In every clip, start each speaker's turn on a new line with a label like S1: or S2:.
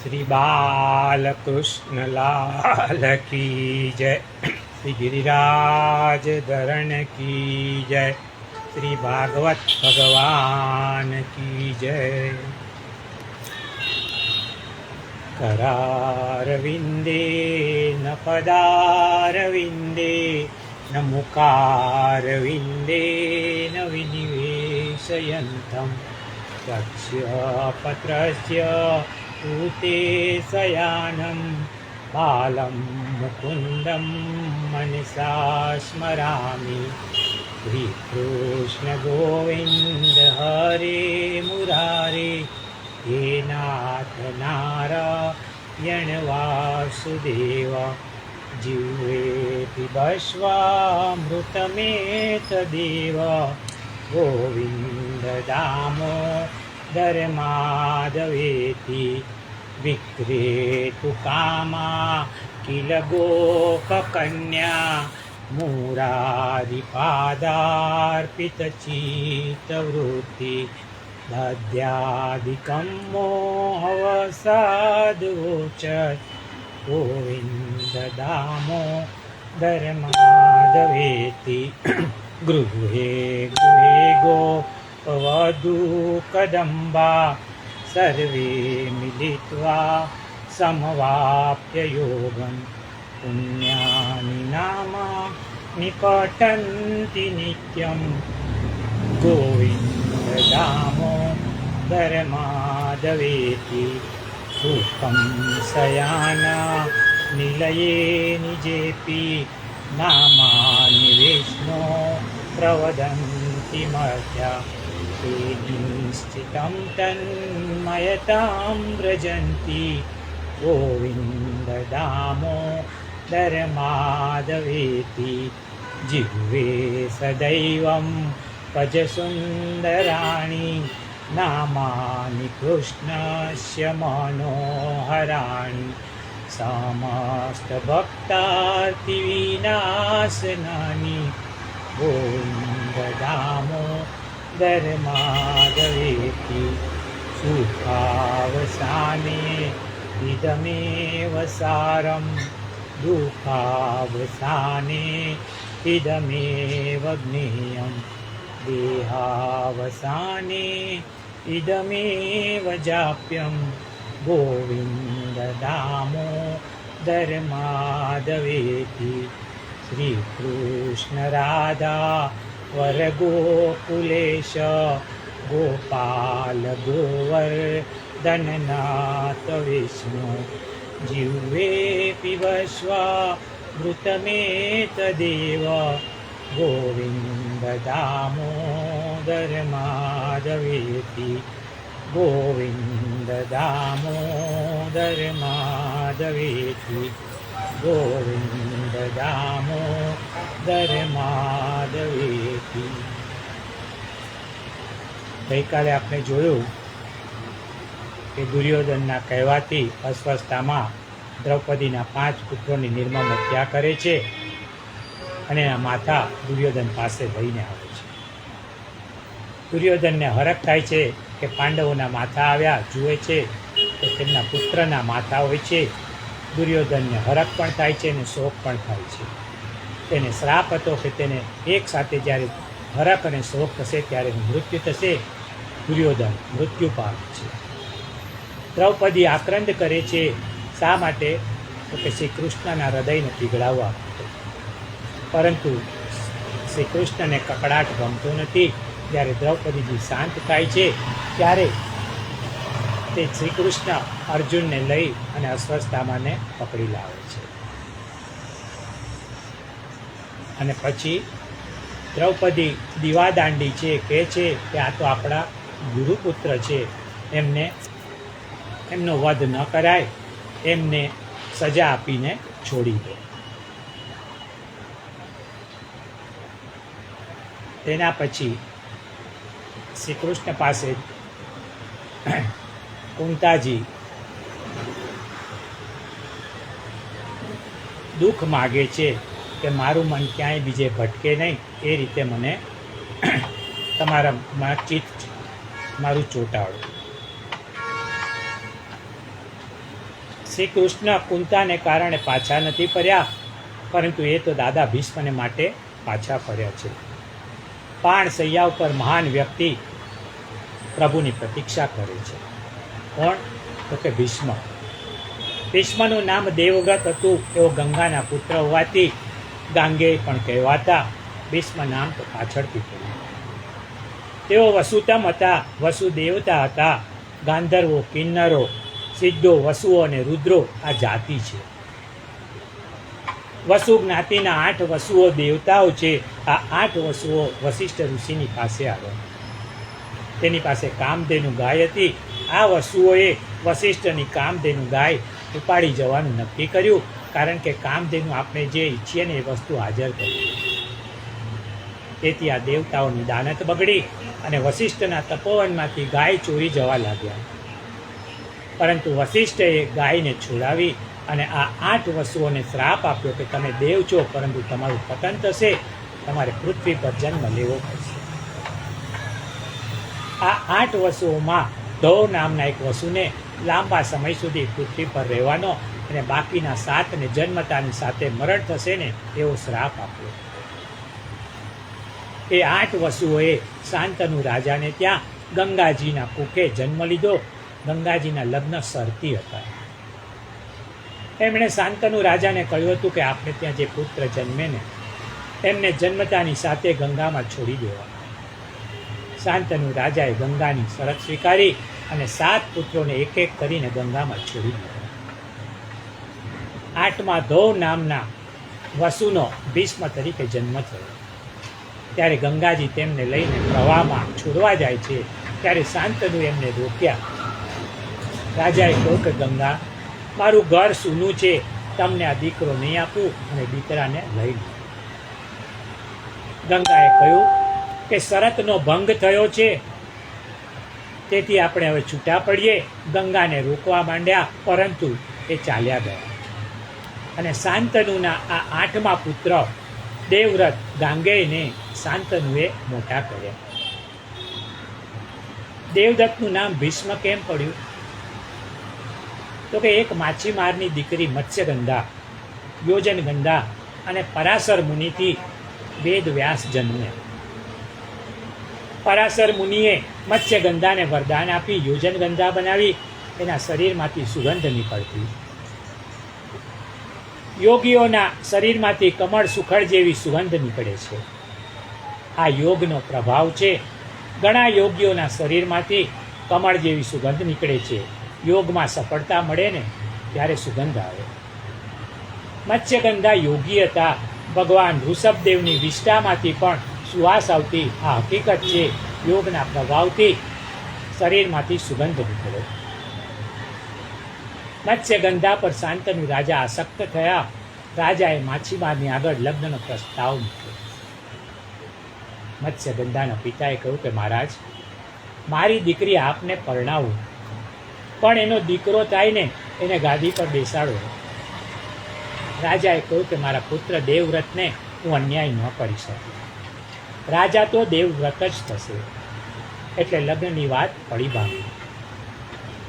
S1: श्री बालकृष्ण लाल की जय। श्री गिरिराज धरण की जय। श्री भागवत भगवान की जय। करारविंदे न पदारविंदे न मुखारविंदे न विनिवेशयन्तं दक्ष्यपत्रस्य ऊते शयानं बालं मुकुन्दं मनसा स्मरामि। श्रीकृष्ण गोविन्द हरे मुरारे, हे नाथ नारायण वासुदेव। जीवे पिबस्वामृतमेतदेव, गोविन्द दामोदर माधवेति। विक्रेतु कामा किल गोपकन्या, मुरारिपादार्पितचित्तवृत्ति। दद्यादिकं मोहवसादोचत्, गोविन्द दामोदर माधवेति। गृहे गृहे गोपवधू कदम्बा, सर्वे मिलित्वा समवाप्य योगं। पुण्यानि नामानि पठन्ति नित्यं, गोविन्द दामोदर माधवेति। सुखं शयाना निलये निजेपि, नामानि विष्णो प्रवदन्ति मर्त्या। ते निश्चितं तन्मयतां व्रजन्ति, गोविन्द दामोदर माधवेति। जिह्वे सदैवं भज सुन्दराणि, नामानि कृष्णस्य मनोहराणि। समस्तभक्तार्तिविनाशनानि, गोविन्द दामोदर माधवेति। सुखावसाने इदमेव सारं, दुःखावसाने इदमेव ज्ञेयं। देहावसाने इदमेव जाप्यं, गोविन्द दामोदर माधवेति। श्रीकृष्ण राधा वरगोकुलेश, गोपाल गोवर्धननाथ विष्णु। जिह्वे पिबस्वामृतमेतदेव, गोविन्द दामोदर माधवेति। गोविन्द दामोदर माधवेति। गोविन्द दामोदर माधवेति। ગઈકાલે આપણે જોયું કે દુર્યોધનના કહેવાથી અસ્વસ્થતામાં દ્રૌપદીના 5 પુત્રોની નિર્મમ હત્યા કરે છે અને એના માથા દુર્યોધન પાસે લઈને આવે છે. દુર્યોધનને હરખ થાય છે કે પાંડવોના માથા આવ્યા, જુએ છે તો તેમના પુત્રના માથા હોય છે. દુર્યોધનને હરખ પણ થાય છે અને શોક પણ થાય છે. તેને શ્રાપ હતો કે તેને એક સાથે જ્યારે હરખ અને શોક થશે ત્યારે મૃત્યુ થશે. દુર્યોધન મૃત્યુ પામે છે. દ્રૌપદી આક્રંદ કરે છે. શા માટે? તો કે શ્રી કૃષ્ણના હૃદયને પીગળાવવા માટે. પરંતુ શ્રી કૃષ્ણને કકડાટ ગમતો નથી. જ્યારે દ્રૌપદીજી શાંત થાય છે ત્યારે તે શ્રી કૃષ્ણ અર્જુનને લઈ અને અસ્વસ્થતામાને પકડી લાવે છે. અને પછી દ્રૌપદી દીવાદાંડી છે, કહે છે કે આ તો આપણા ગુરુપુત્ર છે, એમનો વધ ન કરાય, એમને સજા આપીને છોડી દે. તેના પછી શ્રી કૃષ્ણ પાસે કુંતાજી દુઃખ માગે છે કે મારું મન ક્યાંય બીજે ભટકે નહીં, એ રીતે મને તમારા ચિત્ત મારું ચોંટાડો. શ્રી કૃષ્ણ કુંતાને કારણે પાછા નથી ફર્યા, પરંતુ એ તો દાદા ભીષ્મને માટે પાછા ફર્યા છે. પાણ સૈયા ઉપર મહાન વ્યક્તિ પ્રભુની પ્રતીક્ષા કરે છે. કોણ? તો કે ભીષ્મ. ભીષ્મનું નામ દેવવ્રત હતું. એઓ ગંગાના પુત્ર હોવાથી ગાંગેય પણ કહેવાતા. ભીષ્મ નામ તો પાછળથી પડ્યું. તેઓ વસુતમ હતા, વસુદેવતા હતા. ગાંધર્વો, કિન્નરો, સિદ્ધો, વસુઓ અને રુદ્રો આ જાતિ છે. વસુ જ્ઞાતિના 8 વસુઓ દેવતાઓ છે. આ 8 વસુઓ વશિષ્ઠ ઋષિની પાસે આવ્યા. તેની પાસે કામધેનુ ગાય હતી. આ વસુઓએ વશિષ્ઠની કામધેનુ ગાય ઉપાડી જવાનું નક્કી કર્યું, કારણ કે કામધેનુ આપણે જે ઈચ્છીએ ને એ વસ્તુ હાજર કરી. તેથી આ દેવતાઓની દાનત બગડી અને વશિષ્ઠના તપોવનમાંથી ગાય ચોરી જવા લાગ્યા. પરંતુ વશિષ્ઠએ ગાયને છોડાવી અને આ 8 વસુઓને શ્રાપ આપ્યો કે તમે દેવ છો, પરંતુ તમારું પતન થશે, તમારે પૃથ્વી પર જન્મ લેવો પડશે. આ 8 વસુઓમાં ધૌ નામના એક વસુને લાંબા સમય સુધી પૃથ્વી પર રહેવાનો અને બાકીના 7ને જન્મતાની સાથે મરણ થશે ને એવો શ્રાપ આપ્યો. એ 8 વસુઓએ શાંતનુ રાજાને ત્યાં ગંગાજીના કુખે જન્મ લીધો. ગંગાજીના લગ્ન શરતી હતા. એમણે શાંતનુ રાજાને કહ્યું હતું કે આપણે ત્યાં જે પુત્ર જન્મે ને એમને જન્મતાની સાથે ગંગામાં છોડી દેવા. શાંતનુ રાજાએ ગંગાની શરત સ્વીકારી અને 7 પુત્રોને એક એક કરીને ગંગામાં છોડી દીધા. 8મા ધૌ નામના વસુનો ભીષ્મ તરીકે જન્મ થયો. ત્યારે ગંગાજી તેમને લઈને પ્રવાહમાં છોડવા જાય છે. ત્યારે શાંતનુ એમને રોક્યા. રાજાએ કહ્યું કે ગંગા, મારું ઘર સૂનું છે, તમને આ દીકરો નહીં આપું અને દીકરાને લઈ લો. ગંગાએ કહ્યું કે શરતનો ભંગ થયો છે, તેથી આપણે હવે છૂટા પડીએ. ગંગાને રોકવા માંડ્યા, પરંતુ એ ચાલ્યા ગયા. અને શાંતનુના આ 8મા પુત્ર દેવવ્રત ગાંગેયને શાંતનુએ મોટા કર્યા. દેવદત્તનું નામ ભીષ્મ કેમ પડ્યું? તો કે એક માછીમારની દીકરી મત્સ્યગંધા, યોજનગંધા અને પરાશર મુનિથી વેદ વ્યાસ જન્મ્યા. પરાશર મુનિએ મત્સ્યગંધાને વરદાન આપી યોજનગંધા બનાવી. એના શરીરમાંથી સુગંધ નીકળતી. યોગીઓના શરીરમાંથી કમળ સુખડ જેવી સુગંધ નીકળે છે. આ યોગનો પ્રભાવ છે. ઘણા યોગીઓના શરીરમાંથી કમળ જેવી સુગંધ નીકળે છે. યોગમાં સફળતા મળે ને ત્યારે સુગંધ આવે. મત્સ્યગંધા યોગી હતા. ભગવાન ઋષભદેવની વિષ્ઠામાંથી પણ સુવાસ આવતી. આ હકીકત છે. યોગના પ્રભાવથી શરીરમાંથી સુગંધ નીકળે. મત્સ્યગંધા પર શાંતનુ રાજા આસક્ત થયા. રાજાએ માછીમારની આગળ લગ્નનો પ્રસ્તાવ મૂક્યો. મત્સ્યગંધાના પિતાએ કહ્યું કે મહારાજ, મારી દીકરી આપને પરણાવું, પણ એનો દીકરો થાય ને એને ગાદી પર બેસાડો. રાજાએ કહ્યું કે મારા પુત્ર દેવવ્રતને હું અન્યાય ન કરી શકું. રાજા તો દેવવ્રત જ થશે. એટલે લગ્નની વાત પડી ભાંગી.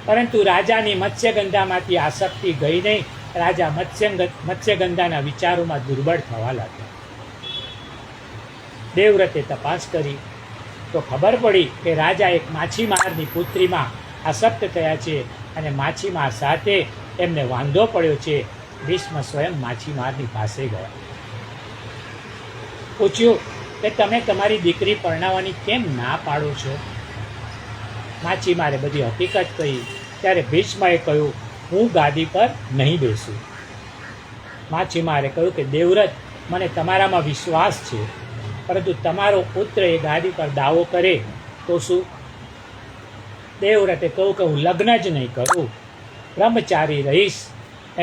S1: પરંતુ રાજાની મત્સ્યગંધામાંથી આસક્તિ ગઈ નહીં. રાજા મત્સ્યગંધાના વિચારોમાં દુર્બળ થવા લાગ્યા. દેવવ્રતે તપાસ કરી તો ખબર પડી કે રાજા એક માછીમારની પુત્રીમાં આસક્ત થયા છે અને માછીમાર સાથે એમને વાંધો પડ્યો છે. ભીષ્મ સ્વયં માછીમારની પાસે ગયા. પૂછ્યું કે તમે તમારી દીકરી પરણાવવાની કેમ ના પાડો છો? માછીમારે બધી હકીકત કહી. ત્યારે ભીષ્મએ કહ્યું, હું ગાદી પર નહીં બેસું. માછીમારે કહ્યું કે દેવવ્રત, મને તમારામાં વિશ્વાસ છે, પરંતુ તમારો પુત્ર એ ગાદી પર દાવો કરે તો શું? દેવવ્રતે કહ્યું કે હું લગ્ન જ નહીં કરું, બ્રહ્મચારી રહીશ.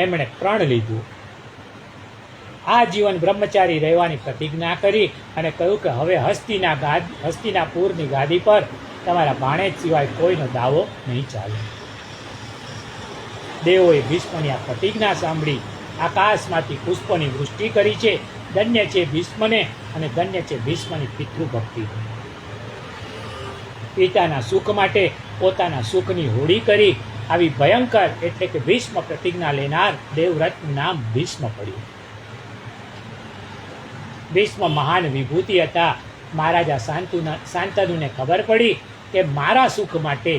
S1: એમણે પ્રણ લીધું. આ જીવન બ્રહ્મચારી રહેવાની પ્રતિજ્ઞા કરી અને કહ્યું કે હવે હસ્તિનાપુરની ગાદી પર તમારા ભાણેજ સિવાય કોઈનો દાવો નહીં ચાલે. દેવોએ ભીષ્મની આ પ્રતિજ્ઞા સાંભળી આકાશમાંથી પુષ્પોની વૃષ્ટિ કરી છે. ધન્ય છે ભીષ્મને અને ધન્ય છે ભીષ્મની પિતૃભક્તિ. પિતાના સુખ માટે પોતાના સુખની હોળી કરી આવી ભયંકર એટલે કે ભીષ્મ પ્રતિજ્ઞા લેનાર દેવવ્રતનું નામ ભીષ્મ પડ્યું. ભીષ્મ મહાન વિભૂતિ હતા. મહારાજા શાંતનુને ખબર પડી કે મારા સુખ માટે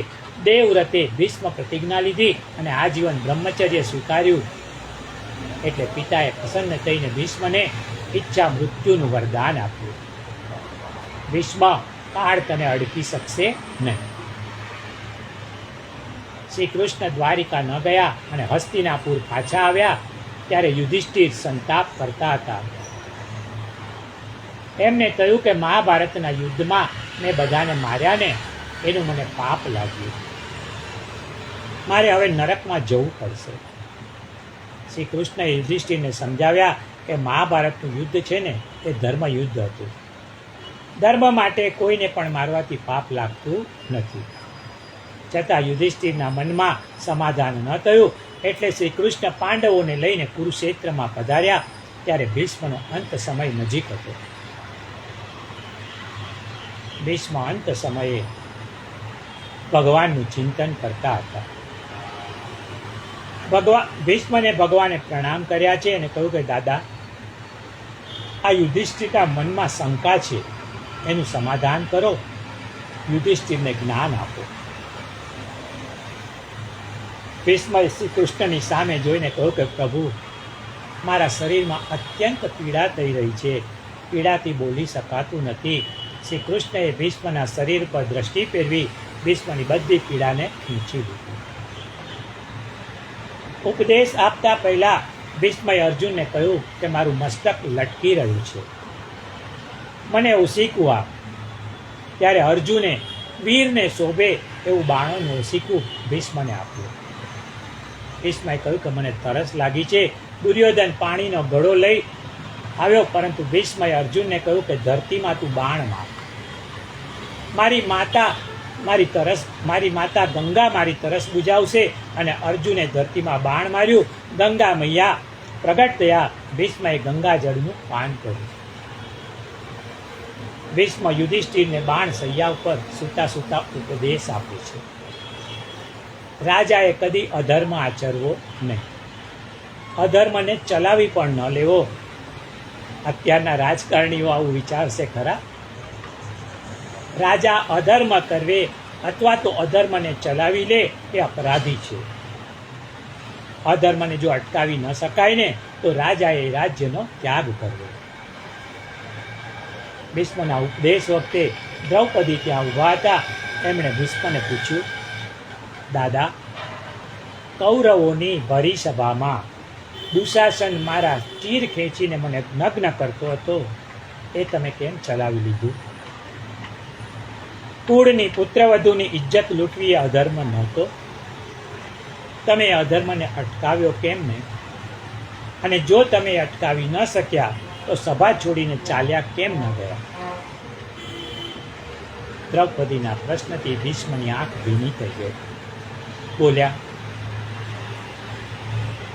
S1: દેવવ્રતે ભીષ્મ પ્રતિજ્ઞા લીધી અને આજીવન બ્રહ્મચર્ય સ્વીકાર્યું. એટલે પિતાએ પ્રસન્ન થઈને ભીષ્મને ઈચ્છા મૃત્યુનું વરદાન આપ્યું. ભીષ્મ, કાળ તને અડકી શકશે નહીં. શ્રી કૃષ્ણ દ્વારિકા ન ગયા અને હસ્તિનાપુર પાછા આવ્યા ત્યારે યુધિષ્ઠિર સંતાપ કરતા હતા. એમને કહ્યું કે મહાભારતના યુદ્ધમાં મેં બધાને માર્યા ને એનું મને પાપ લાગ્યું. મારે હવે નરકમાં જવું પડશે. શ્રી કૃષ્ણએ યુધિષ્ઠિરને સમજાવ્યા કે મહાભારતનું યુદ્ધ છે ને એ ધર્મ યુદ્ધ હતું. ધર્મ માટે કોઈને પણ મારવાથી પાપ લાગતું નથી. છતાં યુધિષ્ઠિરના મનમાં સમાધાન ન થયું એટલે શ્રી કૃષ્ણ પાંડવોને લઈને કુરુક્ષેત્રમાં પધાર્યા ત્યારે ભીષ્મનો અંત સમય નજીક હતો. ભીષ્મ અંત સમયે ભગવાનનું ચિંતન કરતા હતા. ભીષ્મને ભગવાને પ્રણામ કર્યા છે અને કહ્યું કે દાદા, આ યુધિષ્ઠિરના મનમાં શંકા છે, એનું સમાધાન કરો, યુધિષ્ઠિરને જ્ઞાન આપો. ભીષ્મએ શ્રી કૃષ્ણની સામે જોઈને કહ્યું કે પ્રભુ, મારા શરીરમાં અત્યંત પીડા થઈ રહી છે, પીડાથી બોલી શકાતું નથી. શ્રી કૃષ્ણએ ભીષ્મના શરીર પર દ્રષ્ટિ ફેરવી ભીષ્મની બધી પીડાને ઊંચી લીધી. ઉપદેશ આપતા પહેલા ભીષ્મએ અર્જુનને કહ્યું કે મારું મસ્તક લટકી રહ્યું છે, મને એવું શીખવું આપ. ત્યારે અર્જુને વીરને શોભે એવું બાણોનું ઓશીકું ભીષ્મને આપ્યું. ભીષ્મએ કહ્યું કે મને તરસ લાગી છે. દુર્યોધન પાણીનો ઘડો લઈ આવ્યો, પરંતુ ભીષ્મએ અર્જુનને કહ્યું કે ધરતીમાં તું બાણ માર. મારી માતા ગંગા મારી તરસ બુજાવશે. અને અર્જુને ધરતીમાં બાણ માર્યું. ગંગા મૈયા પ્રગટ થયા. ભીષ્મએ ગંગા જળનું પાન કર્યું. ભીષ્મ યુધિષ્ઠિરને બાણ સૈયા ઉપર સૂતા સૂતા ઉપદેશ આપે છે. રાજાએ કદી અધર્મ આચરવો નહીં, અધર્મને ચલાવી પણ ન લેવો. અત્યારના રાજકારણીઓ આવું વિચારશે ખરા? રાજા અધર્મ કરવે અથવા તો અધર્મને ચલાવી લે એ અપરાધી છે. અધર્મને જો અટકાવી ન શકાય ને તો રાજાએ રાજ્યનો ત્યાગ કરવો. ભીષ્મના ઉપદેશ વખતે દ્રૌપદી ત્યાં ઊભા હતા. એમણે ભીષ્મને પૂછ્યું, દાદા, કૌરવોની ભરી સભામાં દુશાસન મારા ચીર ખેંચીને મને નગ્ન કરતો હતો, એ તમે કેમ ચલાવી લીધું? કુળની પુત્રવધુની ઇજ્જત લૂંટવી એ અધર્મ નહોતો? તમે એ અધર્મને અટકાવ્યો કેમ નહીં? અને જો તમે અટકાવી ન શક્યા તો સભા છોડીને ચાલ્યા કેમ ન ગયા? દ્રૌપદીના પ્રશ્નથી ભીષ્મની આંખ ભીની થઈ ગઈ. બોલ્યા,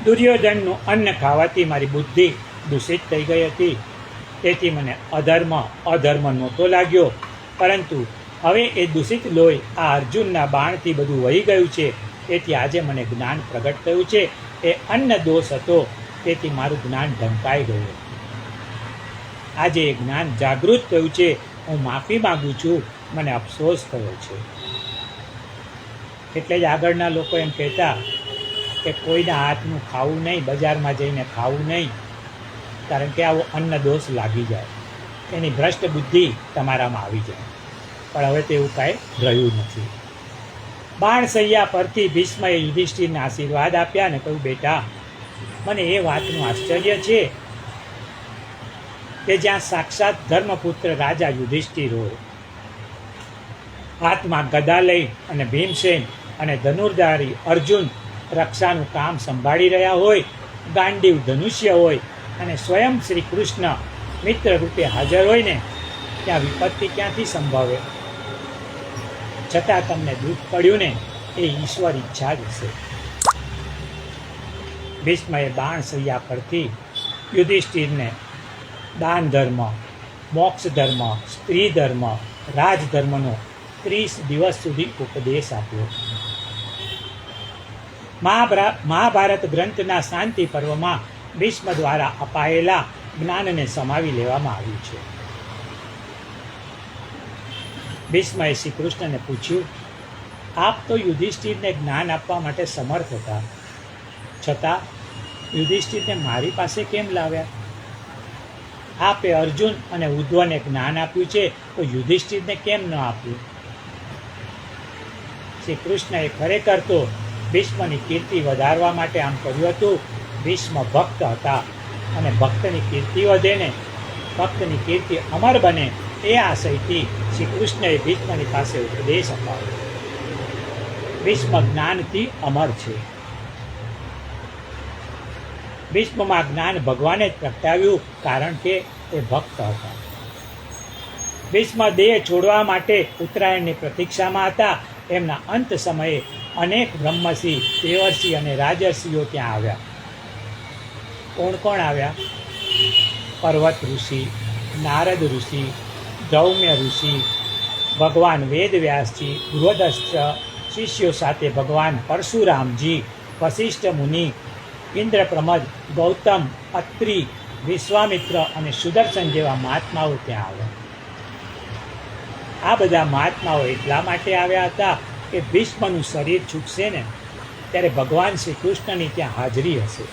S1: દુર્યોધનનું અન્ન ખાવાથી મારી બુદ્ધિ દૂષિત થઈ ગઈ હતી, તેથી મને અધર્મ નહોતો લાગ્યો. પરંતુ હવે એ દૂષિત લોહી આ અર્જુનના બાણથી બધું વહી ગયું છે, તેથી આજે મને જ્ઞાન પ્રગટ થયું છે. એ અન્ન દોષ હતો, તેથી મારું જ્ઞાન ઢંકાઈ ગયું. આજે એ જ્ઞાન જાગૃત થયું છે. હું માફી માગું છું, મને અફસોસ થયો છે. એટલે જ આગળના લોકો એમ કહેતા કે કોઈના હાથનું ખાવું નહીં, બજારમાં જઈને ખાવું નહીં, કારણ કે આવો અન્ન દોષ લાગી જાય, એની ભ્રષ્ટ બુદ્ધિ તમારામાં આવી જાય. પણ હવે તેવું કાંઈ રહ્યું નથી. બાણસૈયા પરથી ભીષ્મએ યુધિષ્ઠિરને આશીર્વાદ આપ્યા અને કહ્યું, બેટા, મને એ વાતનું આશ્ચર્ય છે કે જ્યાં સાક્ષાત ધર્મપુત્ર રાજા યુધિષ્ઠિર હોય, હાથમાં ગદા લઈ અને ભીમસેન અને ધનુર્ધારી અર્જુન રક્ષાનું કામ સંભાળી રહ્યા હોય, ગાંડીવ ધનુષ્ય હોય અને સ્વયં શ્રી કૃષ્ણ મિત્ર રૂપે હાજર હોય ને, ત્યાં વિપત્તિ ક્યાંથી સંભવે? છતાં તમને દુઃખ પડ્યું ને, એ ઈશ્વર ઈચ્છા જ હશે. ભીષ્મએ બાણસૈયા પરથી યુધિષ્ઠિરને દાન ધર્મ, મોક્ષ ધર્મ, સ્ત્રી ધર્મ, રાજધર્મનો 30 દિવસ સુધી ઉપદેશ આપ્યો. મહાભારત ગ્રંથના શાંતિ પર્વમાં ભીષ્મ દ્વારા અપાયેલા જ્ઞાનને સમાવી લેવામાં આવ્યું છે. ભીષ્મએ શ્રી કૃષ્ણને પૂછ્યું, આપ તો યુધિષ્ઠિરને જ્ઞાન આપવા માટે સમર્થ હતા, છતાં યુધિષ્ઠિરને મારી પાસે કેમ લાવ્યા? આપે અર્જુન અને ઉદ્ધવને જ્ઞાન આપ્યું છે તો યુધિષ્ઠિરને કેમ ન આપ્યું? શ્રી કૃષ્ણએ ખરેખર તો ભીષ્મની કીર્તિ વધારવા માટે આમ કર્યું હતું. ભીષ્મ ભક્ત હતા અને ભક્તની કીર્તિ વધે ને, ભક્તની કીર્તિ અમર બને એ આશયથી શ્રી કૃષ્ણએ ભીષ્મની પાસે ઉપદેશ અપાવ્યો. ભીષ્મ જ્ઞાનથી અમર છે. ભીષ્મમાં જ્ઞાન ભગવાને જ પ્રગટાવ્યું, કારણ કે તે ભક્ત હતા. ભીષ્મ દેહ છોડવા માટે ઉત્તરાયણની પ્રતીક્ષામાં હતા. એમના અંત સમયે અનેક બ્રહ્મર્ષિ, દેવર્ષિ અને રાજર્ષિઓ ત્યાં આવ્યા. કોણ કોણ આવ્યા? પર્વત ઋષિ, નારદ ઋષિ, ધૌમ્ય ઋષિ, ભગવાન વેદવ્યાસજી, બૃહદસ્થ શિષ્યો સાથે ભગવાન પરશુરામજી, વશિષ્ઠ મુનિ, ઇન્દ્રપ્રમદ, ગૌતમ, અત્રિ, વિશ્વામિત્ર અને સુદર્શન જેવા મહાત્માઓ ત્યાં આવ્યા. આ બધા મહાત્માઓ એટલા માટે આવ્યા હતા કે ભીષ્મનું શરીર છૂટશે ને ત્યારે ભગવાન શ્રી કૃષ્ણની ત્યાં હાજરી હશે.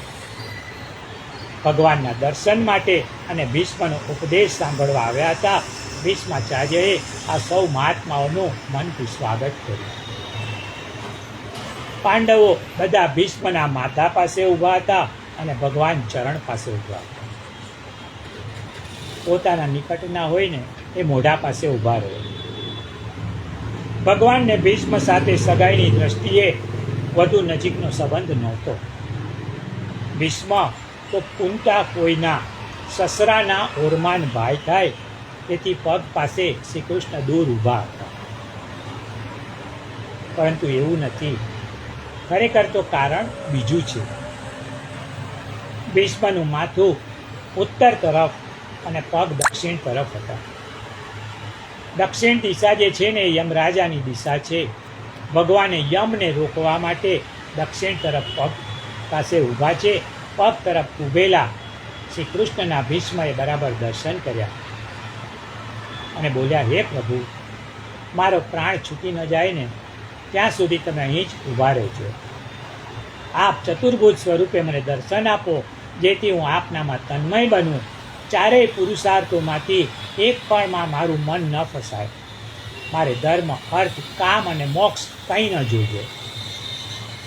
S1: ભગવાનના દર્શન માટે અને ભીષ્મનો ઉપદેશ સાંભળવા આવ્યા હતા. ભીષ્માચાર્યએ આ સૌ મહાત્માઓનું મનથી સ્વાગત કર્યું. પાંડવો બધા ભીષ્મના માથા પાસે ઊભા હતા અને ભગવાન ચરણ પાસે ઊભા હતા. પોતાના નિકટના હોય ને એ મોઢા પાસે ઊભા રહે. ભગવાનને ભીષ્મ સાથે સગાઈની દ્રષ્ટિએ વધુ નજીકનો સંબંધ નહોતો. ભીષ્મ તો પૂંટા કોઈના સસરાના ઓરમાન ભાઈ થાય તેથી પગ પાસે શ્રી કૃષ્ણ દૂર ઊભા હતા. પરંતુ એવું નથી. ખરેખર તો કારણ બીજું છે. ભીષ્મનું માથું ઉત્તર તરફ અને પગ દક્ષિણ તરફ હતા. દક્ષિણ દિશા જે છે ને યમરાજાની દિશા છે. ભગવાને યમને રોકવા માટે દક્ષિણ તરફ પગ પાસે ઊભા છે. પગ તરફ ઊભેલા શ્રી કૃષ્ણના ભીષ્મએ બરાબર દર્શન કર્યા અને બોલ્યા, હે પ્રભુ, મારો પ્રાણ છૂટી ન જાય ને ત્યાં સુધી તમે અહીં જ ઊભા રહેજો. આપ ચતુર્ભુજ સ્વરૂપે મને દર્શન આપો, જેથી હું આપનામાં તન્મય બનું. ચારેય પુરુષાર્થોમાંથી એક પણમાં મારું મન ન ફસાય. મારે ધર્મ, અર્થ, કામ અને મોક્ષ કંઈ ન જોઈએ.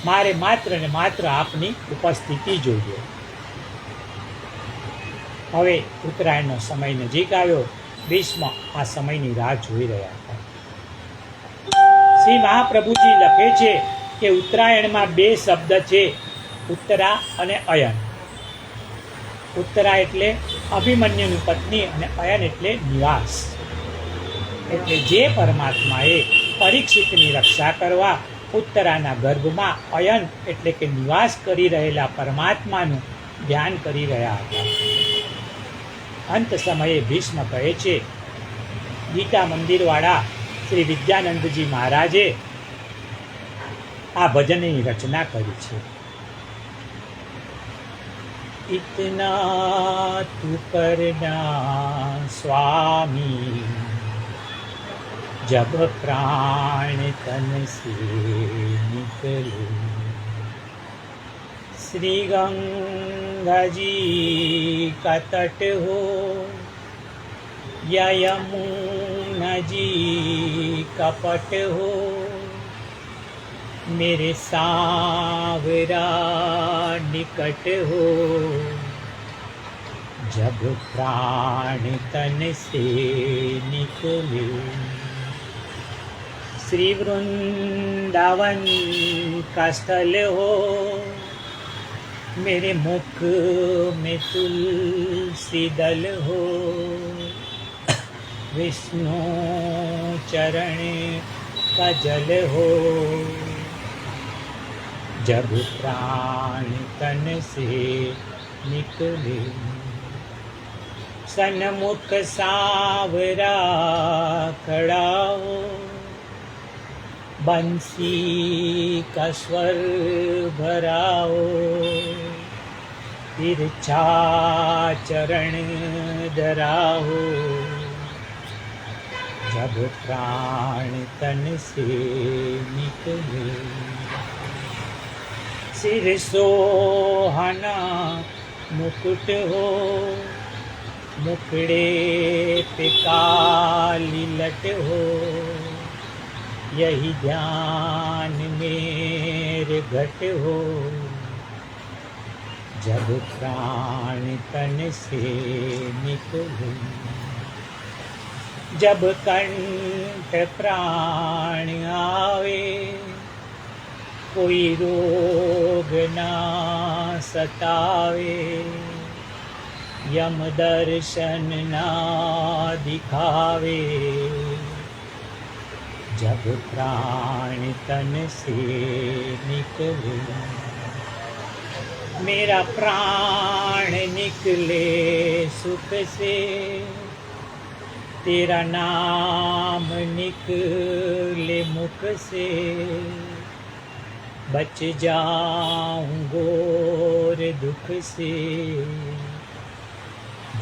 S1: મારે માત્ર ને માત્ર આપની ઉપસ્થિતિ જોઈએ. હવે ઉત્તરાયણનો સમય નજીક આવ્યો. ભીષ્મ આ સમયની રાહ જોઈ રહ્યા હતા. શ્રી મહાપ્રભુજી લખે છે કે ઉત્તરાયણમાં બે શબ્દ છે, ઉત્તરા અને અયન. ઉત્તરા એટલે અભિમન્યુની પત્ની અને અયન એટલે નિવાસ. એટલે જે પરમાત્માએ પરીક્ષિતની રક્ષા કરવા ઉત્તરાના ગર્ભમાં અયન એટલે કે નિવાસ કરી રહેલા પરમાત્માનું ધ્યાન કરી રહ્યા હતા. અંત સમયે ભીષ્મ કહે છે, ગીતા મંદિરવાળા શ્રી વિદ્યાનંદજી મહારાજે આ ભજનની રચના કરી છે. इतना तू करना स्वामी, जब प्राण तन से निकले। श्री गंगा जी का तट हो या यमुना जी का पट हो, मेरे सांवरा निकट हो, जब प्राण तन से निकले। श्री वृंदावन का स्थल हो, मेरे मुख में तुलसी दल हो, विष्णु चरण का जल हो, जब प्राण तन से निकले। सन्मुख सांवरा खड़ा हो, बंसी का स्वर भराओ, तिरछा चरण धराओ, जब प्राण तन से निकले। सिर सोहाना मुकुट हो, मुखड़े पे काली लट हो, यही ध्यान मेरे घट हो, जब प्राण तन से निकले। जब कंठ प्राण आवे, कोई रोग ना सतावे, यम दर्शन ना दिखावे, जब प्राण तन से निकले। मेरा प्राण निकले सुख से, तेरा नाम निकले मुख से, बच जाऊं घोर दुख से,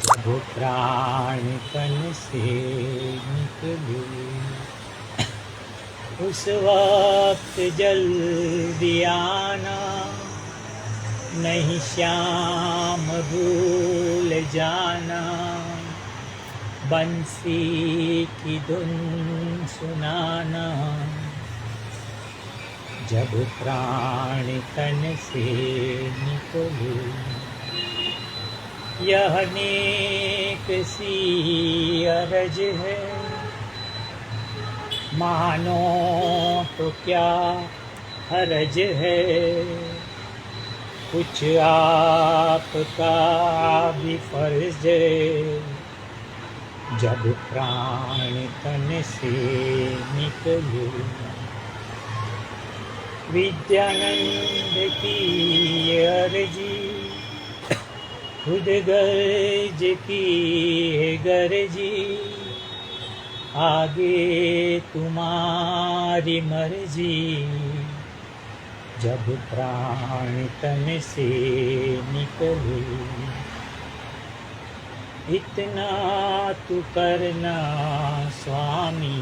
S1: जब प्राण तन से निकले। उस वक्त जल्दी आना, नहीं श्याम भूल जाना, बंसी की धुन सुनाना, जब प्राण तन से निकले। यह नेक सी अरज है, मानो तो क्या हरज है, कुछ आपका भी फर्ज है, जब प्राण तन से निकले। विद्यानंद की अर्जी, खुद गर्ज की है गर्जी, आगे तुम्हारी मर्जी, जब प्राण तन से निकले। इतना तू करना स्वामी,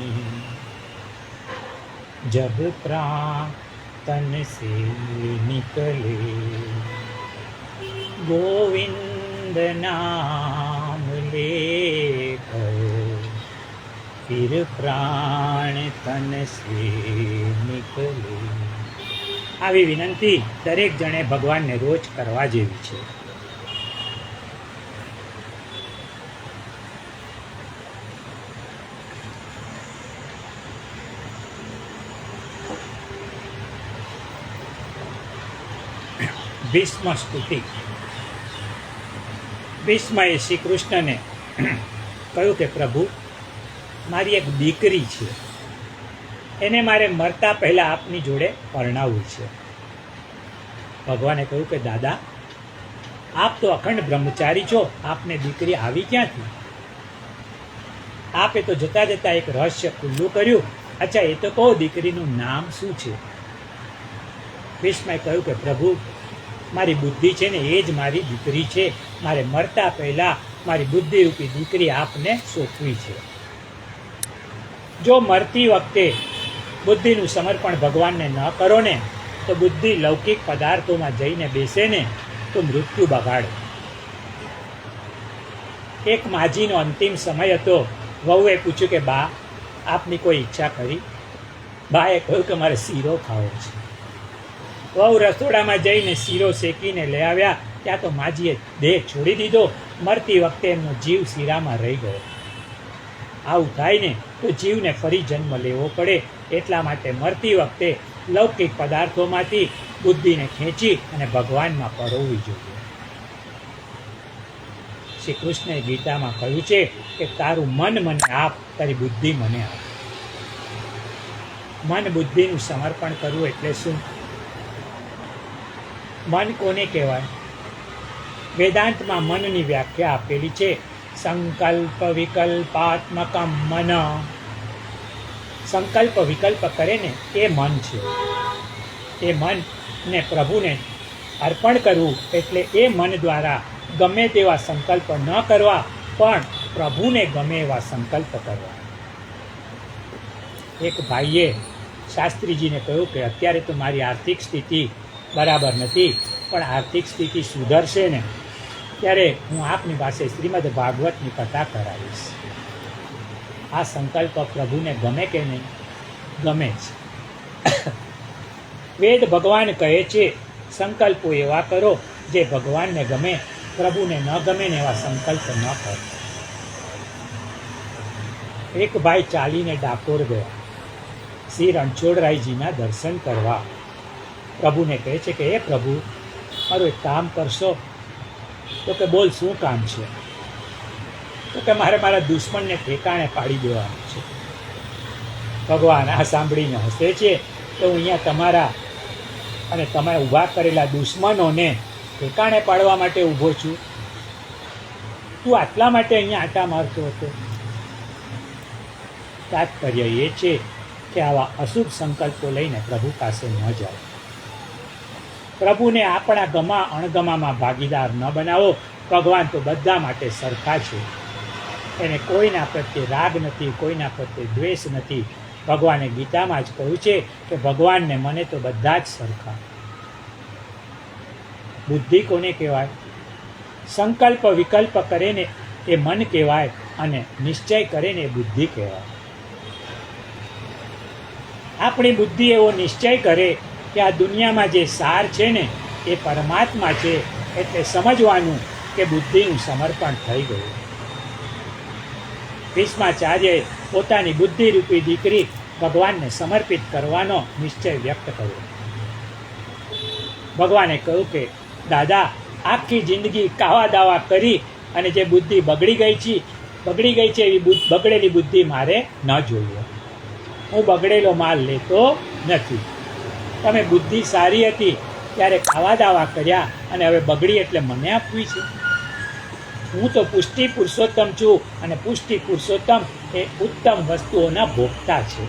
S1: जब प्राण तन से निकले। गोविंद नाम लेकर फिर प्राण तन से निकले। આવી વિનંતી દરેક જણે ભગવાનને રોજ કરવા જેવી છે. ભીષ્મ સ્તુતિ. ભીષ્મએ શ્રી કૃષ્ણને કહ્યું કે પ્રભુ, મારી એક દીકરી છે, એને મારે મરતા પહેલાં આપની જોડે પરણાવવું છે. ભગવાને કહ્યું કે દાદા, આપ તો અખંડ બ્રહ્મચારી છો, આપને દીકરી આવી ક્યાંથી? આપે તો જતાં જતાં એક રહસ્ય ખુલ્લું કર્યું. અચ્છા, એ તો કહો, દીકરીનું નામ શું છે? ભીષ્મએ કહ્યું કે પ્રભુ, મારી બુદ્ધિ છે ને એ જ મારી દીકરી છે. મારે મરતા પહેલાં મારી બુદ્ધિરૂપી દીકરી આપને સોંપવી છે. જો મરતી વખતે બુદ્ધિનું સમર્પણ ભગવાનને ન કરો ને, તો બુદ્ધિ લૌકિક પદાર્થોમાં જઈને બેસે ને તો મૃત્યુ બગાડે. એક માજીનો અંતિમ સમય હતો. વહુએ પૂછ્યું કે બા, આપની કોઈ ઈચ્છા ખરી? બાએ કહ્યું કે મારે શીરો ખાવો છે. વહુ રસોડામાં જઈને શીરો શેકીને લઈ આવ્યા. ત્યાં તો માજીએ દેહ છોડી દીધો. મરતી વખતે એમનો જીવ શીરામાં રહી ગયો. આવું થાય ને તો જીવને ફરી જન્મ લેવો પડે. એટલા માટે મરતી વખતે લૌકિક પદાર્થોમાંથી બુદ્ધિને ખેંચી અને ભગવાનમાં પરોવવી જોઈએ. શ્રી કૃષ્ણએ ગીતામાં કહ્યું છે કે તારું મન મને આપ, તારી બુદ્ધિ મને આપ. મન બુદ્ધિનું સમર્પણ કરવું એટલે શું? મન કોને કહેવાય? વેદાંતમાં મનની વ્યાખ્યા આપેલી છે. સંકલ્પ વિકલ્પાત્મકમ મન. સંકલ્પ વિકલ્પ કરે ને એ મન છે. એ મનને પ્રભુને અર્પણ કરવું એટલે એ મન દ્વારા ગમે તેવા સંકલ્પ ન કરવા, પણ પ્રભુને ગમે એવા સંકલ્પ કરવા. એક ભાઈએ શાસ્ત્રીજીને કહ્યું કે અત્યારે તો મારી આર્થિક સ્થિતિ બરાબર નથી, પણ આર્થિક સ્થિતિ સુધરશે ને ત્યારે હું આપની પાસે શ્રીમદ ભાગવતની કથા કરાવીશ. આ સંકલ્પ પ્રભુને ગમે કે નહીં? ગમે છે. વેદ ભગવાન કહે છે સંકલ્પો એવા કરો જે ભગવાનને ગમે, પ્રભુને ન ગમે ને એવા સંકલ્પ ન કરો. એક ભાઈ ચાલીને ડાકોર ગયા શ્રી રણછોડરાયજીના દર્શન કરવા. પ્રભુને કહે છે કે હે પ્રભુ, મારું એક કામ કરશો? તો કે બોલ, શું કામ છે? તો કે મારે મારા દુશ્મનને ઠેકાણે પાડી દેવાનું છે. ભગવાન આ સાંભળીને હસે છે તો હું અહીંયા તમારા અને તમે ઊભા કરેલા દુશ્મનોને ઠેકાણે પાડવા માટે ઊભો છું. તું આટલા માટે અહીંયા આટા મારતો હતો. તાત્પર્ય એ છે કે આવા અશુભ સંકલ્પો લઈને પ્રભુ પાસે ન જાઓ. પ્રભુને આપણા ગમા અણગમામાં ભાગીદાર ન બનાવો. ભગવાન તો બધા માટે સરખા છે. એને કોઈના પ્રત્યે રાગ નથી, કોઈના પ્રત્યે દ્વેષ નથી. ભગવાને ગીતામાં જ કહ્યું છે કે ભગવાનને મને તો બધા જ સરખા. બુદ્ધિ કોને કહેવાય? સંકલ્પ વિકલ્પ કરે ને એ મન કહેવાય, અને નિશ્ચય કરે ને એ બુદ્ધિ કહેવાય. આપણી બુદ્ધિ એવો નિશ્ચય કરે કે આ દુનિયામાં જે સાર છે ને એ પરમાત્મા છે, એટલે સમજવાનું કે બુદ્ધિનું સમર્પણ થઈ ગયું. ભીષ્માચાર્યએ પોતાની બુદ્ધિરૂપી દીકરી ભગવાનને સમર્પિત કરવાનો નિશ્ચય વ્યક્ત કર્યો. ભગવાને કહ્યું કે દાદા, આખી જિંદગી કાવા દાવા કરી અને જે બુદ્ધિ બગડી ગઈ છે એવી બગડેલી બુદ્ધિ મારે ન જોઈએ. હું બગડેલો માલ લેતો નથી. તમે બુદ્ધિ સારી હતી ત્યારે ખાવા દાવા કર્યા અને હવે બગડી એટલે મને આપવી છે. હું તો પુષ્ટિ પુરુષોત્તમ છું, અને પુષ્ટિ પુરુષોત્તમ એ ઉત્તમ વસ્તુઓના ભોગતા છે.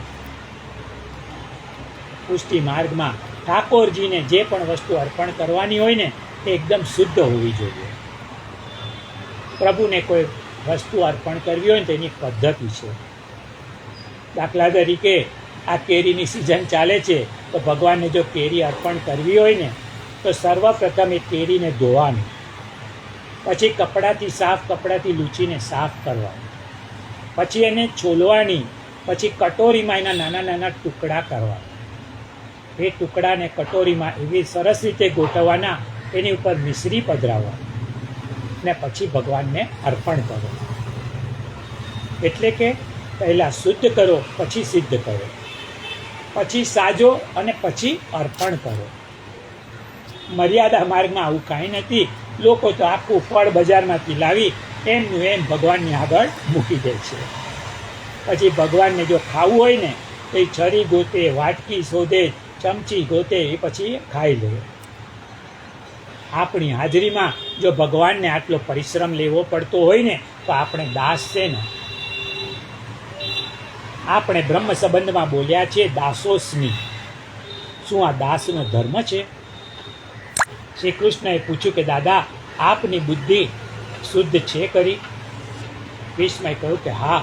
S1: પુષ્ટિ માર્ગમાં ઠાકોરજીને જે પણ વસ્તુ અર્પણ કરવાની હોય ને એ એકદમ શુદ્ધ હોવી જોઈએ. પ્રભુને કોઈ વસ્તુ અર્પણ કરવી હોય ને તેની પદ્ધતિ છે. દાખલા તરીકે આ કેરીની સિઝન ચાલે છે, તો ભગવાનને જો કેરી અર્પણ કરવી હોય ને તો સર્વપ્રથમ એ કેરીને ધોવાની, પછી કપડાથી લૂંચીને સાફ કરવાની, પછી એને છોલવાની, પછી કટોરીમાં એના નાના નાના ટુકડા કરવા. એ ટુકડાને કટોરીમાં એવી સરસ રીતે ગોઠવવાના, એની ઉપર મિશ્રી પધરાવવા, ને પછી ભગવાનને અર્પણ કરો. એટલે કે પહેલાં શુદ્ધ કરો, પછી સિદ્ધ કરો, પછી સાજો અને પછી અર્પણ કરો. મર્યાદા માર્ગમાં આવું કાંઈ નથી. લોકો તો આખું ફળ બજારમાંથી લાવી એમનું એમ ભગવાનની આગળ મૂકી દે છે. પછી ભગવાનને જો ખાવું હોય ને તો એ છરી ગોતે, વાટકી શોધે, ચમચી ગોતે, એ પછી ખાઈ લે. આપણી હાજરીમાં જો ભગવાનને આટલો પરિશ્રમ લેવો પડતો હોય ને તો આપણે દાસ છે ને. આપણે બ્રહ્મ સંબંધમાં બોલ્યા છીએ દાસોસ્મી. શું આ દાસનો ધર્મ છે? શ્રી કૃષ્ણએ પૂછ્યું કે દાદા, આપની બુદ્ધિ શુદ્ધ છે ખરી? ભીષ્મએ કહ્યું કે હા,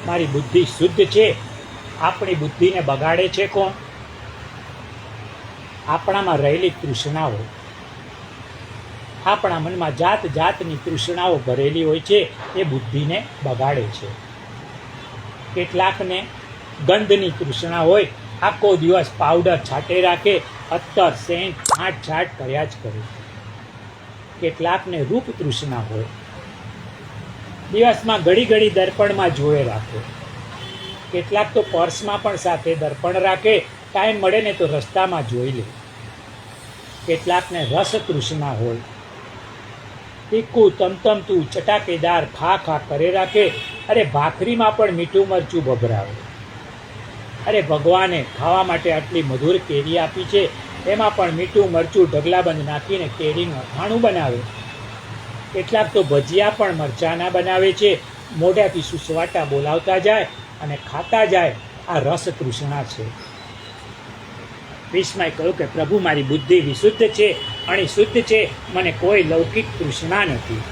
S1: મારી બુદ્ધિ શુદ્ધ છે. આપણી બુદ્ધિને બગાડે છે કોણ? આપણામાં રહેલી તૃષ્ણાઓ. આપણા મનમાં જાત જાતની તૃષ્ણાઓ ભરેલી હોય છે, એ બુદ્ધિને બગાડે છે. કેટલાકને ગંધની તૃષ્ણા હોય, આખો દિવસ પાવડર છાંટે રાખે, અત્તર સેન્ટ છાંટ કર્યા જ કરે. કેટલાકને રૂપ તૃષ્ણા હોય, દિવસમાં ઘડી ઘડી દર્પણમાં જોયે રાખે. કેટલાક તો પર્સમાં પણ સાથે દર્પણ રાખે, ટાઈમ મળે ને તો રસ્તામાં જોઈ લે. કેટલાકને રસ તૃષ્ણા હોય, તીખું તમતમતું ચટાકેદાર ખા કરે રાખે. અરે ભાખરીમાં પણ મીઠું મરચું ભભરાવે. અરે ભગવાને ખાવા માટે આટલી મધુર કેરી આપી છે, એમાં પણ મીઠું મરચું ઢગલાબંધ નાખીને કેરીનું અથાણું બનાવે. કેટલાક તો ભજીયા પણ મરચાંના બનાવે છે, મોઢાથી સુસવાટા બોલાવતા જાય અને ખાતા જાય આ રસ તૃષ્ણા છે. ભીષ્મએ કહ્યું કે પ્રભુ, મારી બુદ્ધિ વિશુદ્ધ છે, અને શુદ્ધ છે, મને કોઈ લૌકિક તૃષ્ણા નથી.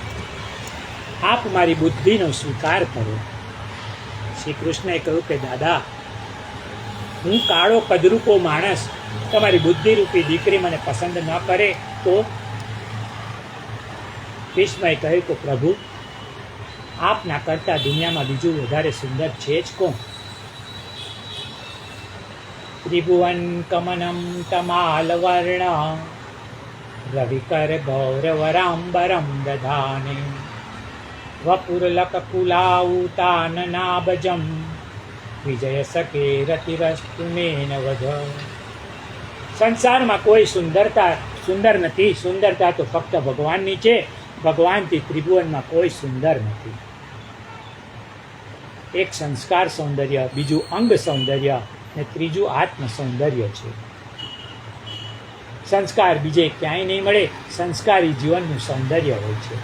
S1: આપ મારી બુદ્ધિનો સ્વીકાર કરો. શ્રી કૃષ્ણએ કહ્યું કે દાદા, હું કાળો કદરૂપો માણસ, તમારી બુદ્ધિરૂપી દીકરી મને પસંદ ન કરે તો? ભીષ્મએ કહ્યું કે પ્રભુ, આપના કરતાં દુનિયામાં બીજું વધારે સુંદર છે જ કોણ? ત્રિભુવન કમનમ તમાલ વર્ણ રવિકર ગૌરવરાંબરમ દધાને વપુરલકકુલાઉતાનનાભજમ વિજય સકે રતિરસ્તુ મેન વધ. સંસારમાં કોઈ સુંદર નથી. સુંદરતા તો ફક્ત ભગવાનની છે. ભગવાનથી ત્રિભુવનમાં કોઈ સુંદર નથી. એક સંસ્કાર સૌંદર્ય, બીજું અંગ સૌંદર્ય, ને ત્રીજું આત્મ સૌંદર્ય છે. સંસ્કાર બીજે ક્યાંય નહીં મળે. સંસ્કારી જીવનનું સૌંદર્ય હોય છે.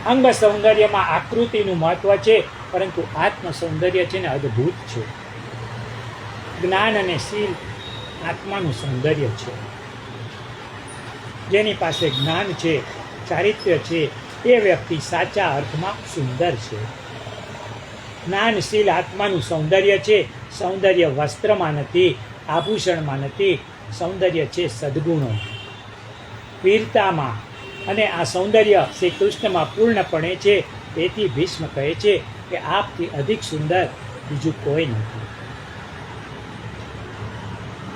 S1: અંગ સૌંદર્યમાં આકૃતિનું મહત્વ છે, પરંતુ આત્મ સૌંદર્ય છે ને અદ્ભુત છે. જ્ઞાન અને શીલ આત્માનું સૌંદર્ય છે. જેની પાસે જ્ઞાન છે, ચારિત્ર્ય છે, એ વ્યક્તિ સાચા અર્થમાં સુંદર છે. જ્ઞાનશીલ આત્માનું સૌંદર્ય છે. સૌંદર્ય વસ્ત્રમાં નથી, આભૂષણમાં નથી. સૌંદર્ય છે સદ્ગુણો, વીરતામાં. અને આ સૌંદર્ય શ્રી કૃષ્ણમાં પૂર્ણપણે છે. તેથી ભીષ્મ કહે છે કે આપથી અધિક સુંદર બીજું કોઈ નથી.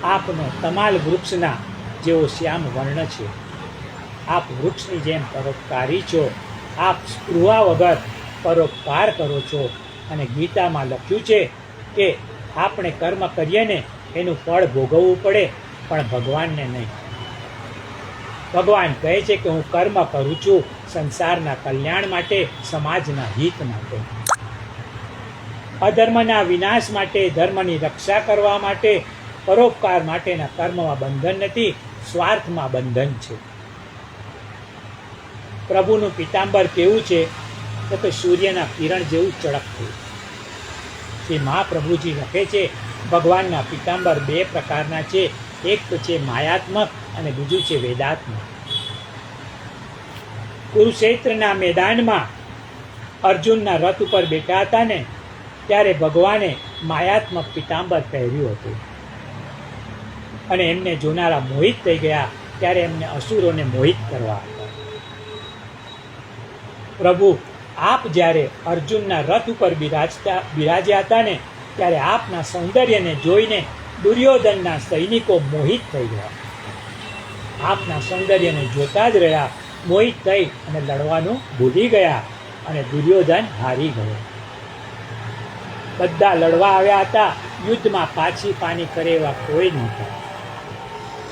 S1: આપનો તમાલ વૃક્ષના જેવો શ્યામ વર્ણ છે. આપ વૃક્ષની જેમ પરોપકારી છો. આપ સ્પૃહા વગર પરોપકાર કરો છો. અને ગીતામાં લખ્યું છે કે આપણે કર્મ કરીએ ને એનું ફળ ભોગવવું પડે, પણ ભગવાનને નહીં. ભગવાન કહે છે કે હું કર્મ કરું છું સંસારના કલ્યાણ માટે, સમાજના હિત માટે, અધર્મના વિનાશ માટે, ધર્મની રક્ષા કરવા માટે. પરોપકાર માટેના કર્મમાં બંધન નથી, સ્વાર્થમાં બંધન છે. પ્રભુનું પિતાંબર કેવું છે તો કે સૂર્યના કિરણ જેવું ચળકતું. શ્રી મહાપ્રભુજી લખે છે ભગવાનના પિતાંબર બે પ્રકારના છે. એક તો છે માયાત્મક અને બીજું છે વેદાત્મક. કુરુક્ષેત્રના મેદાનમાં અર્જુનના રથ ઉપર બેઠા હતા ને ત્યારે ભગવાને માયાત્મક પિતાંબર પહેર્યું હતું. અને એમને જોનારા મોહિત થઈ ગયા. ત્યારે એમને અસુરોને મોહિત કરવા હતા. પ્રભુ, આપ જ્યારે અર્જુનના રથ ઉપર બિરાજ્યા હતા ને ત્યારે આપના સૌંદર્યને જોઈને દુર્યોધનના સૈનિકો મોહિત થઈ ગયા. આપના સૌંદર્યને જોતા જ રહ્યા, મોહિત થઈ અને લડવાનું ભૂલી ગયા, અને દુર્યોધન હારી ગયો. બધા લડવા આવ્યા હતા, યુદ્ધમાં પાછી પાની કરે એવા કોઈ નહોતા.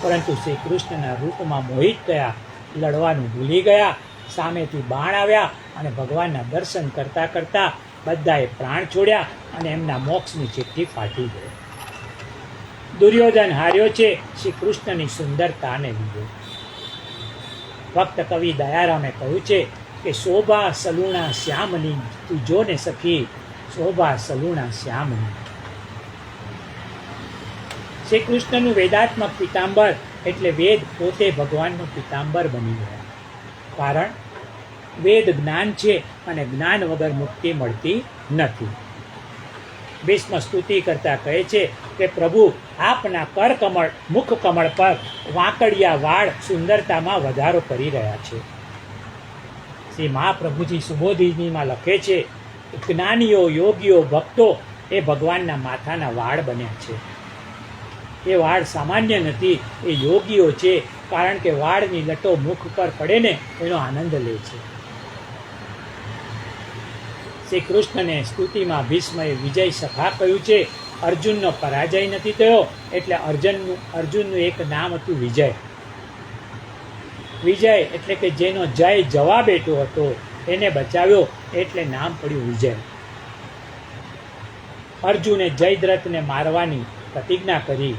S1: પરંતુ શ્રી કૃષ્ણના રૂપમાં મોહિત થયા, લડવાનું ભૂલી ગયા. સામેથી બાણ આવ્યા અને ભગવાનના દર્શન કરતા કરતા બધાએ પ્રાણ છોડ્યા અને એમના મોક્ષની ચિઠ્ઠી ફાટી ગઈ. દુર્યોધન હાર્યો છે શ્રી કૃષ્ણની સુંદરતાને લીધે. ભક્ત કવિ દયારામે કહ્યું છે કે શોભા સલુણા શ્યામની, તું જો ને સખી શોભા સલુણા શ્યામની. શ્રી કૃષ્ણનું વેદાત્મક પિતાંબર એટલે વેદ પોતે ભગવાનનું પિતાંબર બની ગયા. કારણ વેદ જ્ઞાન છે અને જ્ઞાન વગર મુક્તિ મળતી નથી. ભીષ્મ સ્તુતિ કરતા કહે છે કે પ્રભુ, આપના કરકમળ મુખ કમળ પર વાંકડિયા વાળ સુંદરતામાં વધારો કરી રહ્યા છે. શ્રી મહાપ્રભુજી સુબોધિનીમાં લખે છે જ્ઞાનીઓ, યોગીઓ, ભક્તો એ ભગવાનના માથાના વાળ બન્યા છે. એ વાળ સામાન્ય નથી, એ યોગીઓ છે. કારણ કે વાળની લટો મુખ પર પડે ને એનો આનંદ લે છે. શ્રી કૃષ્ણને સ્તુતિમાં ભીષ્મએ વિજય સખા કહ્યું છે. અર્જુનનો પરાજય નથી થયો એટલે અર્જુનનું એક નામ હતું વિજય. વિજય એટલે કે જેનો જય જવા બેઠો હતો એને બચાવ્યો એટલે નામ પડ્યું વિજય. અર્જુને જયદ્રથને મારવાની પ્રતિજ્ઞા કરી,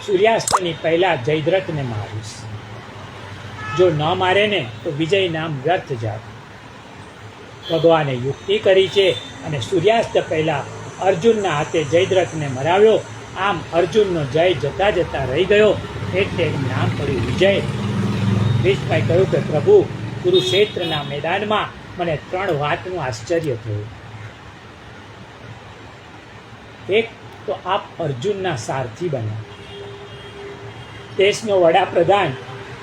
S1: સૂર્યાસ્તની પહેલા જયદ્રથને મારીશ. જો ન મારે ને તો વિજય નામ વ્યર્થ જાત. ભગવાને યુક્તિ કરી છે અને સૂર્યાસ્ત પહેલા અર્જુનના હાથે જયદ્રથને મરાવ્યો. આમ અર્જુનનો જય જતા જતા રહી ગયો, એટલે એનું નામ પડ્યું વિજય. ભીષ્મએ કહ્યું કે પ્રભુ, કુરુક્ષેત્રના મેદાનમાં મને 3 વાતનું આશ્ચર્ય થયું. એક તો આપ અર્જુનના સારથી બન્યા. દેશનો વડાપ્રધાન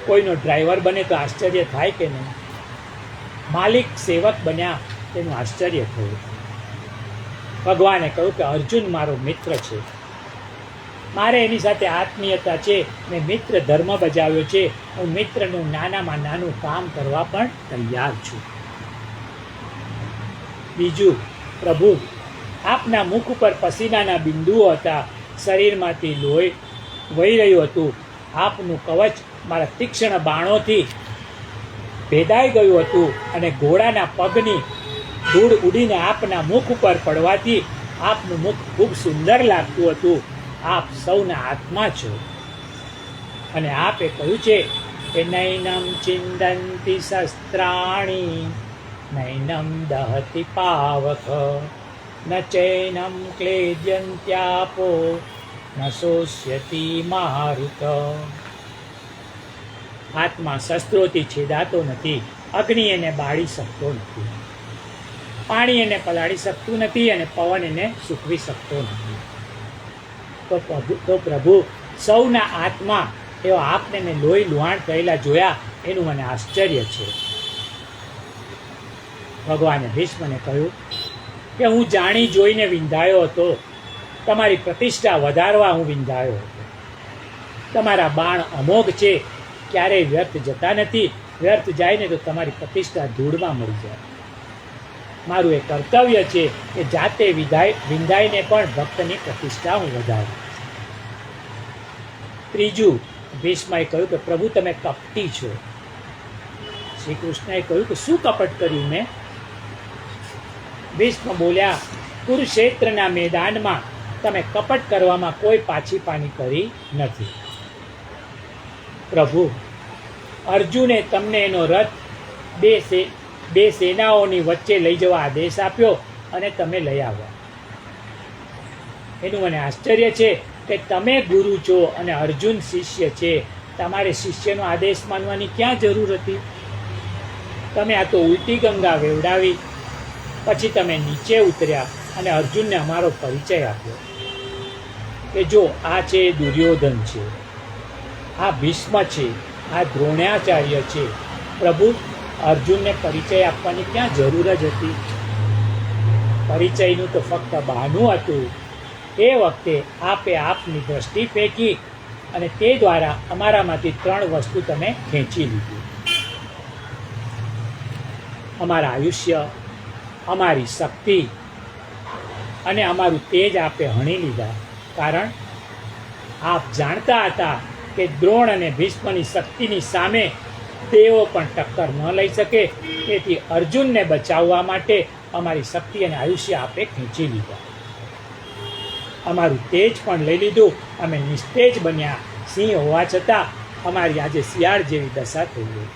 S1: કોઈનો ડ્રાઈવર બને તો આશ્ચર્ય થાય કે નહીં? માલિક સેવક બન્યા તેનું આશ્ચર્ય થયું. ભગવાને કહ્યું કે અર્જુન મારો મિત્ર છે, મારે એની સાથે આત્મીયતા છે, મેં મિત્ર ધર્મ બજાવ્યો છે, હું મિત્રનું નાનામાં નાનું કામ કરવા પણ તૈયાર છું. બીજું, પ્રભુ, આપના મુખ ઉપર પસીનાના બિંદુઓ હતા, શરીરમાંથી લોહી વહી રહ્યું હતું. આપનું કવચ મારા તીક્ષ્ણ બાણોથી ભેદાઈ ગયું હતું, અને ઘોડાના પગની ધૂળ ઉડીને આપના મુખ ઉપર પડવાથી આપનું મુખ ખૂબ સુંદર લાગતું હતું. આપ સૌના આત્મા છો. અને આપે કહ્યું છે કે નૈનમ ચિંદંતિ શસ્ત્રાણી, નૈનમ દહતિ પાવક, ન ચૈનમ ક્લેદ્યંત્યાપો, ન શોષ્યતિ મારુત. આત્મા શસ્ત્રોથી છેદાતો નથી, અગ્નિ એને બાળી શકતો નથી, પાણી એને પલાળી શકતું નથી, અને પવન એને સૂકવી શકતો નથી. તો પ્રભુ, સૌના આત્મા એવા આપને મેં લોહી લુહાણ થયેલા જોયા, એનું મને આશ્ચર્ય છે. ભગવાને ભીષ્મને કહ્યું કે હું જાણી જોઈને વિંધાયો હતો, તમારી પ્રતિષ્ઠા વધારવા હું વિંધાયો હતો. તમારા બાણ અમોઘ છે, ક્યારેય વ્યર્થ જતા નથી. વ્યર્થ જાય ને તો તમારી પ્રતિષ્ઠા ધૂળમાં મળી જાય. મારું એ કર્તવ્ય છે કે જાતે વિંધાઈને પણ ભક્તની પ્રતિષ્ઠા હું વધારું. ત્રીજું, ભીષ્મએ કહ્યું કે પ્રભુ, તમે કપટી છો. શ્રી કૃષ્ણએ કહ્યું કે શું કપટ કર્યું મેં? ભીષ્મ બોલ્યા, કુરુક્ષેત્રના મેદાનમાં તમે કપટ કરવામાં કોઈ પાછીપાની કરી નથી. પ્રભુ, અર્જુને તમને એનો રથ બે સેનાઓની વચ્ચે લઈ જવા આદેશ આપ્યો, અને તમે લઈ આવ્યા. એનું મને આશ્ચર્ય છે કે તમે ગુરુ છો અને અર્જુન શિષ્ય છે. તમારે શિષ્યનો આદેશ માનવાની ક્યાં જરૂર હતી? તમે આ તો ઉલટી ગંગા વેવડાવી. પછી તમે નીચે ઉતર્યા અને અર્જુનને અમારો પરિચય આપ્યો કે જો આ છે દુર્યોધન છે, આ ભીષ્મ છે, આ દ્રોણાચાર્ય છે. પ્રભુ, અર્જુનને પરિચય આપવાની ક્યાં જરૂર જ હતી? પરિચયનું તો ફક્ત બહાનું હતું. એ વખતે આપે આપની દ્રષ્ટિ ફેંકી, અને તે દ્વારા અમારામાંથી 3 વસ્તુ તમે ખેંચી લીધી. અમારા આયુષ્ય, અમારી શક્તિ અને અમારું તેજ આપે હણી લીધા. કારણ આપ જાણતા હતા કે દ્રોણ અને ભીષ્મની શક્તિની સામે તેઓ પણ ટક્કર ન લઈ શકે. તેથી અર્જુનને બચાવવા માટે અમારી શક્તિ અને આયુષ્ય આપે ખેંચી લીધા. અમારું તેજ પણ લઈ લીધું. અમે નિસ્તેજ બન્યા. સિંહ હોવા છતાં અમારી આજે શિયાળ જેવી દશા થઈ ગઈ.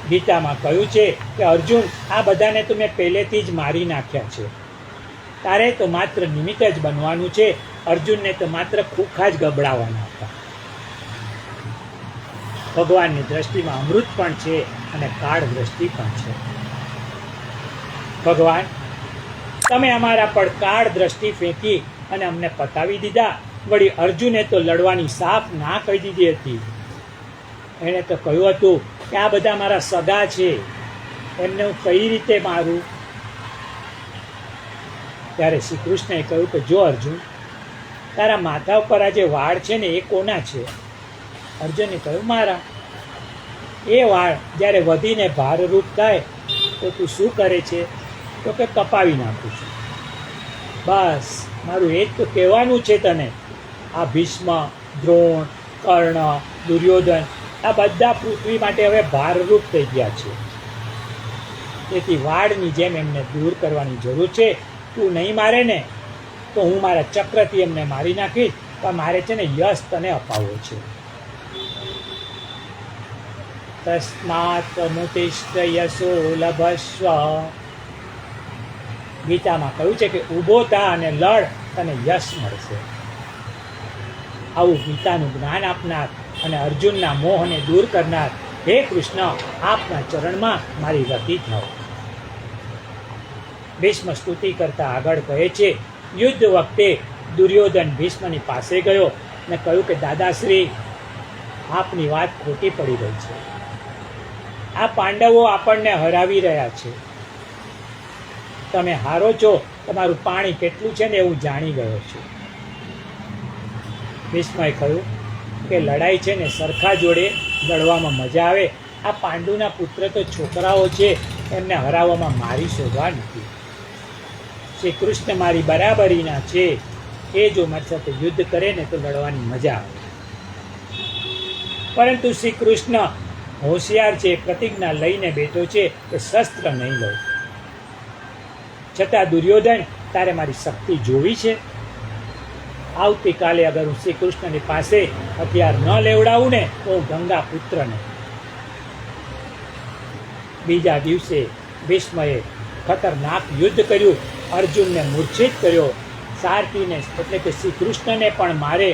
S1: ગીતામાં કહ્યું છે કે અર્જુન, આ બધાને તો મેં પહેલેથી જ મારી નાખ્યા છે. તારે તો માત્ર નિમિત્ત જ બનવાનું છે. અર્જુનને તો માત્ર ખુખા જ ગબડાવવાના હતા. ભગવાનની દ્રષ્ટિમાં અમૃત પણ છે અને કાળ દ્રષ્ટિ પણ છે. ભગવાન, તમે અમારા પર કાળ દ્રષ્ટિ ફેંકી અને અમને પતાવી દીધા. વળી અર્જુને તો લડવાની સાફ ના કહી દીધી હતી. એણે તો કહ્યું હતું કે આ બધા મારા સગા છે, એમને હું કઈ રીતે મારું? ત્યારે શ્રી કૃષ્ણએ કહ્યું કે જો અર્જુન, તારા માથા ઉપર આ જે વાળ છે ને એ કોના છે? અર્જુને કહ્યું મારા. એ વાળ જ્યારે વધીને ભારરૂપ થાય તો તું શું કરે છે? તો કે કપાવી નાખું છું. બસ, મારું એ જ તો કહેવાનું છે તને. આ ભીષ્મ, દ્રોણ, કર્ણ, દુર્યોધન આ બધા પૃથ્વી માટે હવે ભારરૂપ થઈ ગયા છે. તેથી વાળની જેમ એમને દૂર કરવાની જરૂર છે. તું નહીં મારે ને તો હું મારા ચક્રથી એમને મારી નાખીશ, પણ મારે છે ને યશ તને અપાવવો છે. તસ્માત મુતિષ્ઠ યશો લભસ્વ ગીતામાં કહ્યું છે કે ઊભો થા અને લડ, તને યશ મળશે. આવું ગીતાનું જ્ઞાન આપનાર અને અર્જુનના મોહને દૂર કરનાર હે કૃષ્ણ, આપના ચરણમાં મારી રતિ થાઓ. ભીષ્મ સ્તુતિ કરતા આગળ કહે છે, યુદ્ધ વખતે દુર્યોધન ભીષ્મની પાસે ગયો અને કહ્યું કે દાદાશ્રી, આપની વાત ખોટી પડી રહી છે. આ પાંડવો આપણને હરાવી રહ્યા છે. તમે હારો છો, તમારું પાણી કેટલું છે ને એવું જાણી ગયો છું. ભીષ્મએ કહ્યું કે લડાઈ છે ને સરખા જોડે લડવામાં મજા આવે. આ પાંડુના પુત્ર તો છોકરાઓ છે, એમને હરાવવામાં મારી શોભા નથી. શ્રી કૃષ્ણ મારી બરાબરીના છે, એ જો મારી સાથે યુદ્ધ કરે ને તો લડવાની મજા આવે. પરંતુ શ્રી કૃષ્ણ હોશિયાર છે, પ્રતિજ્ઞા લઈને બેઠો છે કે શસ્ત્ર નહીં લઉં. છતાં દુર્યોધન, તારે મારી શક્તિ જોવી છે. આવતીકાલે અગર હું શ્રી કૃષ્ણની પાસે હથિયાર ન લેવડાવું ને તો હું ગંગા પુત્ર નહીં. બીજા દિવસે ભીષ્મએ ખતરનાક યુદ્ધ કર્યું, અર્જુનને મૂર્છિત કર્યો, સારથીને એટલે કે શ્રી કૃષ્ણને પણ મારે.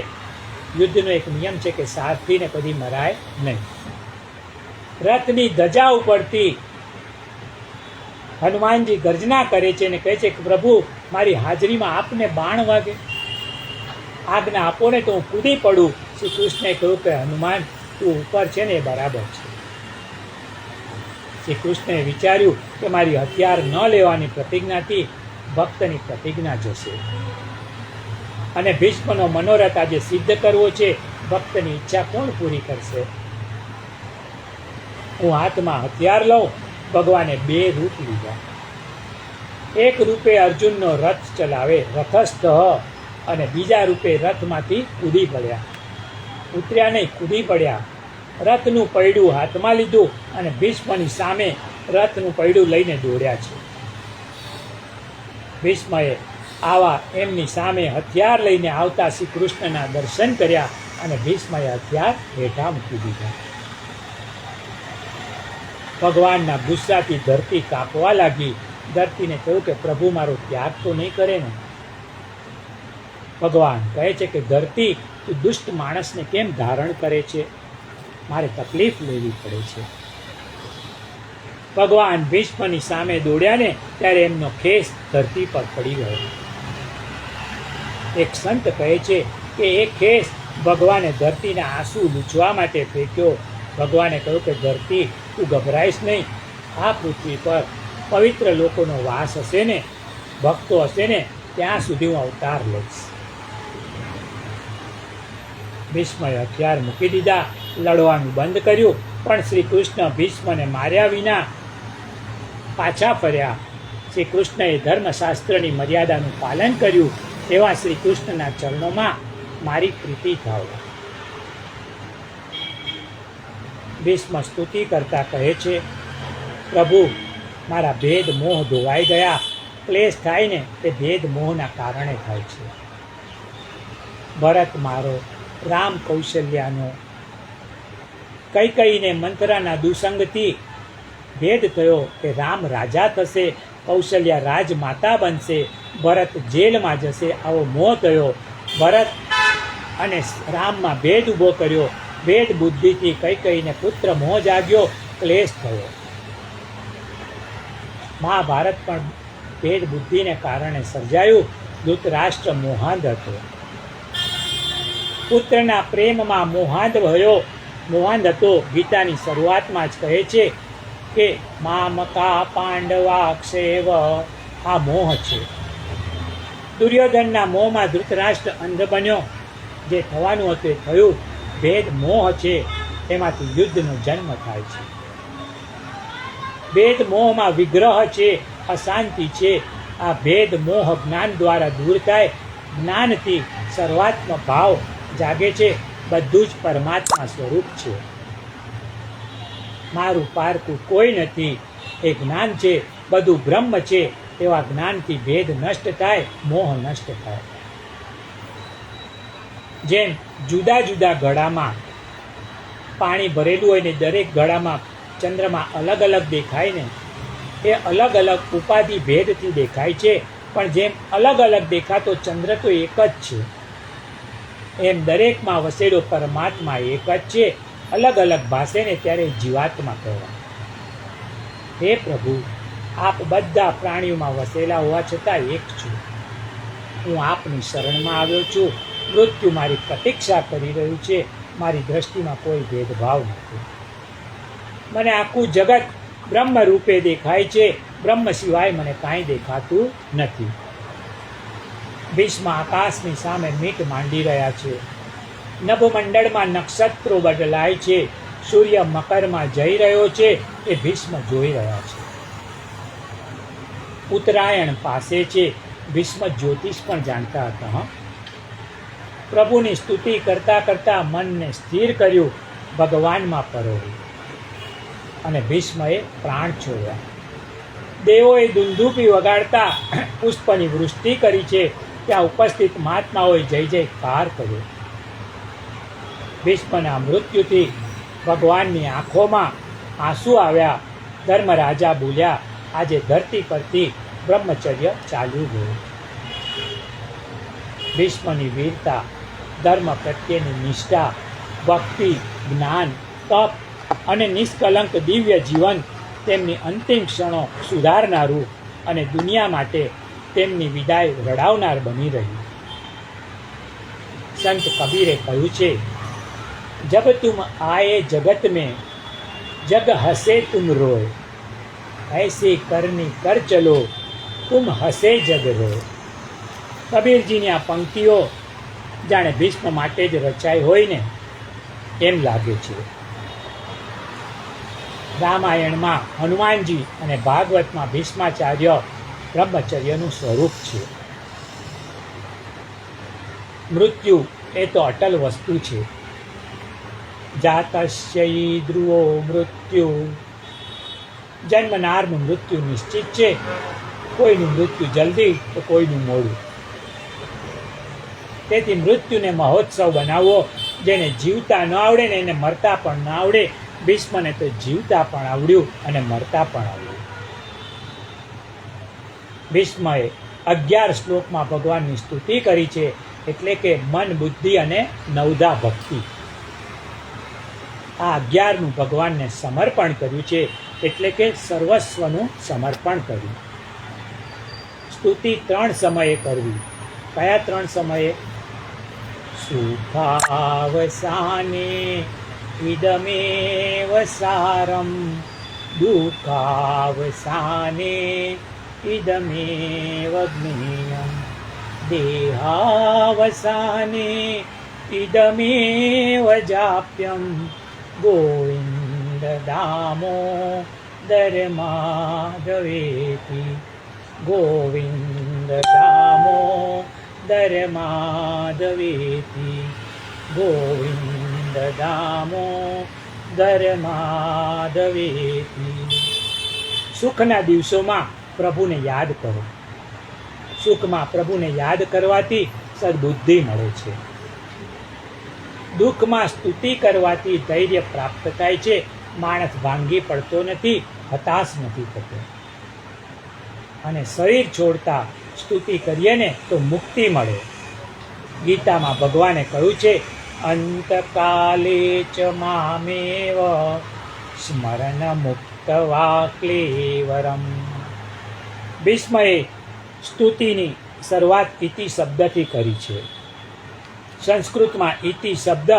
S1: યુદ્ધનો એક નિયમ છે કે સારથીને કદી મરાય નહીં. રથની ધજા ઉપરથી હનુમાનજી ગર્જના કરે છે અને કહે છે કે પ્રભુ, મારી હાજરીમાં આપને બાણ વાગે, આજ્ઞા આપો ને તો હું કૂદી પડું. શ્રી કૃષ્ણએ કહ્યું કે હનુમાન, તું ઉપર છે ને એ બરાબર છે. શ્રી કૃષ્ણએ વિચાર્યું કે મારી હથિયાર ન લેવાની પ્રતિજ્ઞાથી ભક્તની પ્રતિજ્ઞા જશે અને ભીષ્મનો મનોરથ આજે સિદ્ધ કરવો છે. ભક્તની ઈચ્છા કોણ પૂરી કરશે? હું હાથમાં હથિયાર લઉં. ભગવાને બે રૂપ લીધા. એક રૂપે અર્જુનનો રથ ચલાવે, રથસ્થ, અને બીજા રૂપે રથમાંથી કૂદી પડ્યા. ઉતર્યા નહીં, કૂદી પડ્યા. રથનું પૈડું હાથમાં લીધું અને ભીષ્મની સામે રથનું પૈડું લઈને દોડ્યા છે. ભીષ્મએ આવા એમની સામે હથિયાર લઈને આવતા શ્રી કૃષ્ણના દર્શન કર્યા અને ભીષ્મએ હથિયાર હેઠા મૂકી દીધા. ભગવાનના ગુસ્સાથી ધરતી કાપવા લાગી. ધરતીને કહ્યું કે પ્રભુ મારો ત્યાગ તો નહીં કરે ને. ભગવાન કહે છે કે ધરતી, તું દુષ્ટ માણસને કેમ ધારણ કરે છે? મારે તકલીફ લેવી પડે છે. ભગવાન ભીષ્મની સામે દોડ્યા ને ત્યારે એમનો ખેસ ધરતી પર પડી ગયો. એક સંત કહે છે કે એ ખેસ ભગવાને ધરતીના આંસુ લૂછવા માટે ફેંક્યો. ભગવાને કહ્યું કે ધરતી, તું ગભરાઈશ નહીં. આ પૃથ્વી પર પવિત્ર લોકોનો વાસ હશે ને, ભક્તો હશે ને, ત્યાં સુધી હું અવતાર લઈશ. ભીષ્મએ હથિયાર મૂકી દીધા, લડવાનું બંધ કર્યું. પણ શ્રી કૃષ્ણ ભીષ્મને માર્યા વિના પાછા ફર્યા. શ્રી કૃષ્ણએ ધર્મશાસ્ત્રની મર્યાદાનું પાલન કર્યું. એવા શ્રી કૃષ્ણના ચરણોમાં મારી પ્રીતિ થાવ. ભીષ્મ સ્તુતિ કરતા કહે છે, પ્રભુ, મારા ભેદ મોહ ધોવાઈ ગયા. ક્લેશ થાય ને તે ભેદ મોહના કારણે થાય છે. ભરત મારો, રામ કૌશલ્યાનો, કૈકેયીને મંથરાના દુસંગથી ભેદ થયો કે રામ રાજા થશે, કૌશલ્યા રાજમાતા બનશે, ભરત જેલમાં જશે, આવો મોહ થયો. ભરત અને રામમાં ભેદ ઊભો કર્યો. ભેદ બુદ્ધિથી કૈકેયીને પુત્ર મોહ જાગ્યો, ક્લેશ થયો. મહાભારત પણ ભેદ બુદ્ધિને કારણે સર્જાયું. ધૃતરાષ્ટ્ર મોહાંધ હતો. પુત્રના પ્રેમમાં મોહાંધ હતો. ગીતાની શરૂઆતમાં જ કહે છે કે મામકા પાંડવા ક્ષેવ, આ મોહ છે. દુર્યોધનના મોહમાં ધૃતરાષ્ટ્ર અંધ બન્યો. જે થવાનું હતું એ થયું. ભેદ મોહ છે, એમાંથી યુદ્ધનો જન્મ થાય છે. ભેદ મોહમાં વિગ્રહ છે, અશાંતિ છે. આ ભેદ મોહ જ્ઞાન દ્વારા દૂર થાય. જ્ઞાનથી સર્વાત્મ ભાવ જાગે છે. બધું જ પરમાત્મા સ્વરૂપ છે. મારું પારકું કોઈ નથી એ જ્ઞાન છે. બધું બ્રહ્મ છે. એવા જ્ઞાનથી ભેદ નષ્ટ થાય, મોહ નષ્ટ થાય. જેમ જુદા જુદા ઘડામાં પાણી ભરેલું હોય ને દરેક ઘડામાં ચંદ્રમા અલગ અલગ દેખાય ને, એ અલગ અલગ ઉપાધિ ભેદથી દેખાય છે, પણ જેમ અલગ અલગ દેખાતો ચંદ્ર તો એક જ છે, એમ દરેકમાં વસેલો પરમાત્મા એક જ છે. અલગ અલગ ભાષે ને ત્યારે જીવાત્મા કહેવાય. હે પ્રભુ, આપ બધા પ્રાણીઓમાં વસેલા હોવા છતાં એક છો. હું આપની શરણમાં આવ્યો છું. મૃત્યુ મારી પ્રતીક્ષા કરી રહ્યું છે. મારી દ્રષ્ટિમાં કોઈ ભેદભાવ નથી. મને આખું જગત બ્રહ્મ રૂપે દેખાય છે. બ્રહ્મ સિવાય મને કાંઈ દેખાતું નથી. ભીષ્મ આકાશની સામે મીટ માંડી રહ્યા છે. નભમંડળમાં નક્ષત્રો બદલાય છે. સૂર્ય મકરમાં જઈ રહ્યો છે એ ભીષ્મ જોઈ રહ્યા છે. ઉત્તરાયણ પાસે છે. ભીષ્મ જ્યોતિષ પણ જાણતા હતા. પ્રભુની સ્તુતિ કરતા કરતા મનને સ્થિર કર્યું, ભગવાનમાં પરોવ્યું, અને ભીષ્મએ પ્રાણ છોડ્યા. દેવોએ દુંદુભી વગાડતા પુષ્પની વૃષ્ટિ કરી છે. ત્યાં ઉપસ્થિત મહાત્માઓએ જય જયકાર કર્યો. ભીષ્મના મૃત્યુથી ભગવાનની આંખોમાં આંસુ આવ્યા. ધર્મરાજા બોલ્યા, આજે ધરતી પરથી બ્રહ્મચર્ય ચાલ્યું ગયું. ભીષ્મની વીરતા, ધર્મ પ્રત્યેની નિષ્ઠા, ભક્તિ, જ્ઞાન, તપ અને નિષ્કલંક દિવ્ય જીવન તેમની અંતિમ ક્ષણો સુધારનારું અને દુનિયા માટે તેમની વિદાય રડાવનાર બની રહ્યું. સંત કબીરે કહ્યું છે, જબ તુમ આયે જગત में जग हंसे तुम रोए, ऐसी करनी कर चलो तुम हंसे जग रोए. કબીરજીની આ પંક્તિઓ જાણે ભીષ્મ માટે જ રચાઈ હોય ને એમ લાગે છે. રામાયણમાં હનુમાનજી અને ભાગવતમાં ભીષ્માચાર્ય બ્રહ્મચર્યનું સ્વરૂપ છે. મૃત્યુ એ તો અટલ વસ્તુ છે. જાતસ્ય ધ્રુવો મૃત્યુ, જન્મનારનું મૃત્યુ નિશ્ચિત છે. કોઈનું મૃત્યુ જલ્દી તો કોઈનું મોડું. તેથી મૃત્યુને મહોત્સવ બનાવવો. જેને જીવતા ન આવડે ને એને મરતા પણ ન આવડે. ભીષ્મને તો જીવતા પણ આવડ્યું અને મરતા પણ આવડ્યું. ભીષ્મએ 11 શ્લોકમાં ભગવાનની સ્તુતિ કરી છે, એટલે કે મન, બુદ્ધિ અને નવધા ભક્તિ. આ 11નું ભગવાનને સમર્પણ કર્યું છે, એટલે કે સર્વસ્વનું સમર્પણ કર્યું. સ્તુતિ 3 સમયે કરવી. કયા 3 સમયે? સુખાવસાને ઇદમેવ સારમ, દુઃખાવસાને ઇદમેવ જ્ઞેયમ, દેહાવસાને ઇદમેવ જાપ્યમ, ગોવિંદ દામોદર માધવેતિ, ગોવિંદ દામોદર માધવેતિ, ગોવિંદ દામોદર માધવેતિ. સુખના દિવસોમાં પ્રભુને યાદ કરો. સુખમાં પ્રભુને યાદ કરવાથી સદબુદ્ધિ મળે છે. દુઃખમાં સ્તુતિ કરવાથી ધૈર્ય પ્રાપ્ત થાય છે. માણસ ભાંગી પડતો નથી, હતાશ નથી થતો. અને શરીર છોડતા સ્તુતિ કરીએ ને તો મુક્તિ મળે. ગીતામાં ભગવાને કહ્યું છે, અંતકાલે ચ મામેવ સ્મરણ મુક્તવા ક્લેવરમ. ભીષ્મએ સ્તુતિની શરૂઆત ઇતિ શબ્દથી કરી છે. સંસ્કૃતમાં ઇતિ શબ્દ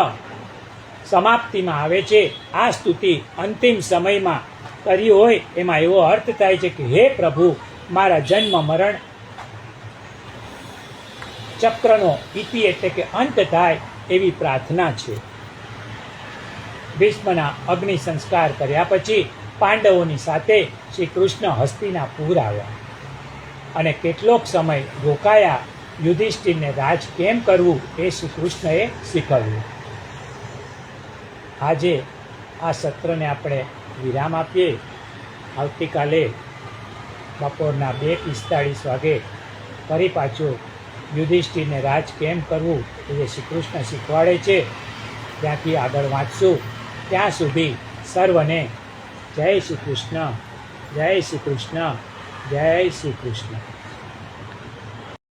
S1: સમાપ્તિમાં આવે છે. આ સ્તુતિ અંતિમ સમયમાં કરી હોય એમાં એવો અર્થ થાય છે કે હે પ્રભુ, મારા જન્મ મરણ ચક્રનો ઇતિ એટલે કે અંત થાય એવી પ્રાર્થના છે. ભીષ્મના અગ્નિ સંસ્કાર કર્યા પછી પાંડવોની સાથે શ્રી કૃષ્ણ હસ્તિનાપુર આવ્યા અને કેટલોક સમય રોકાયા. યુધિષ્ઠિરને રાજ કેમ કરવું એ શ્રી કૃષ્ણએ શીખવ્યું. આજે આ સત્રને આપણે વિરામ આપીએ. આવતીકાલે બપોરના 2:45 વાગે ફરી પાછું યુધિષ્ઠિરને રાજ કેમ કરવું એ જે શ્રી કૃષ્ણ શીખવાડે છે ત્યાંથી આગળ વાંચશું. ત્યાં સુધી સર્વને જય શ્રી કૃષ્ણ, જય શ્રી કૃષ્ણ, જય શ્રી કૃષ્ણ.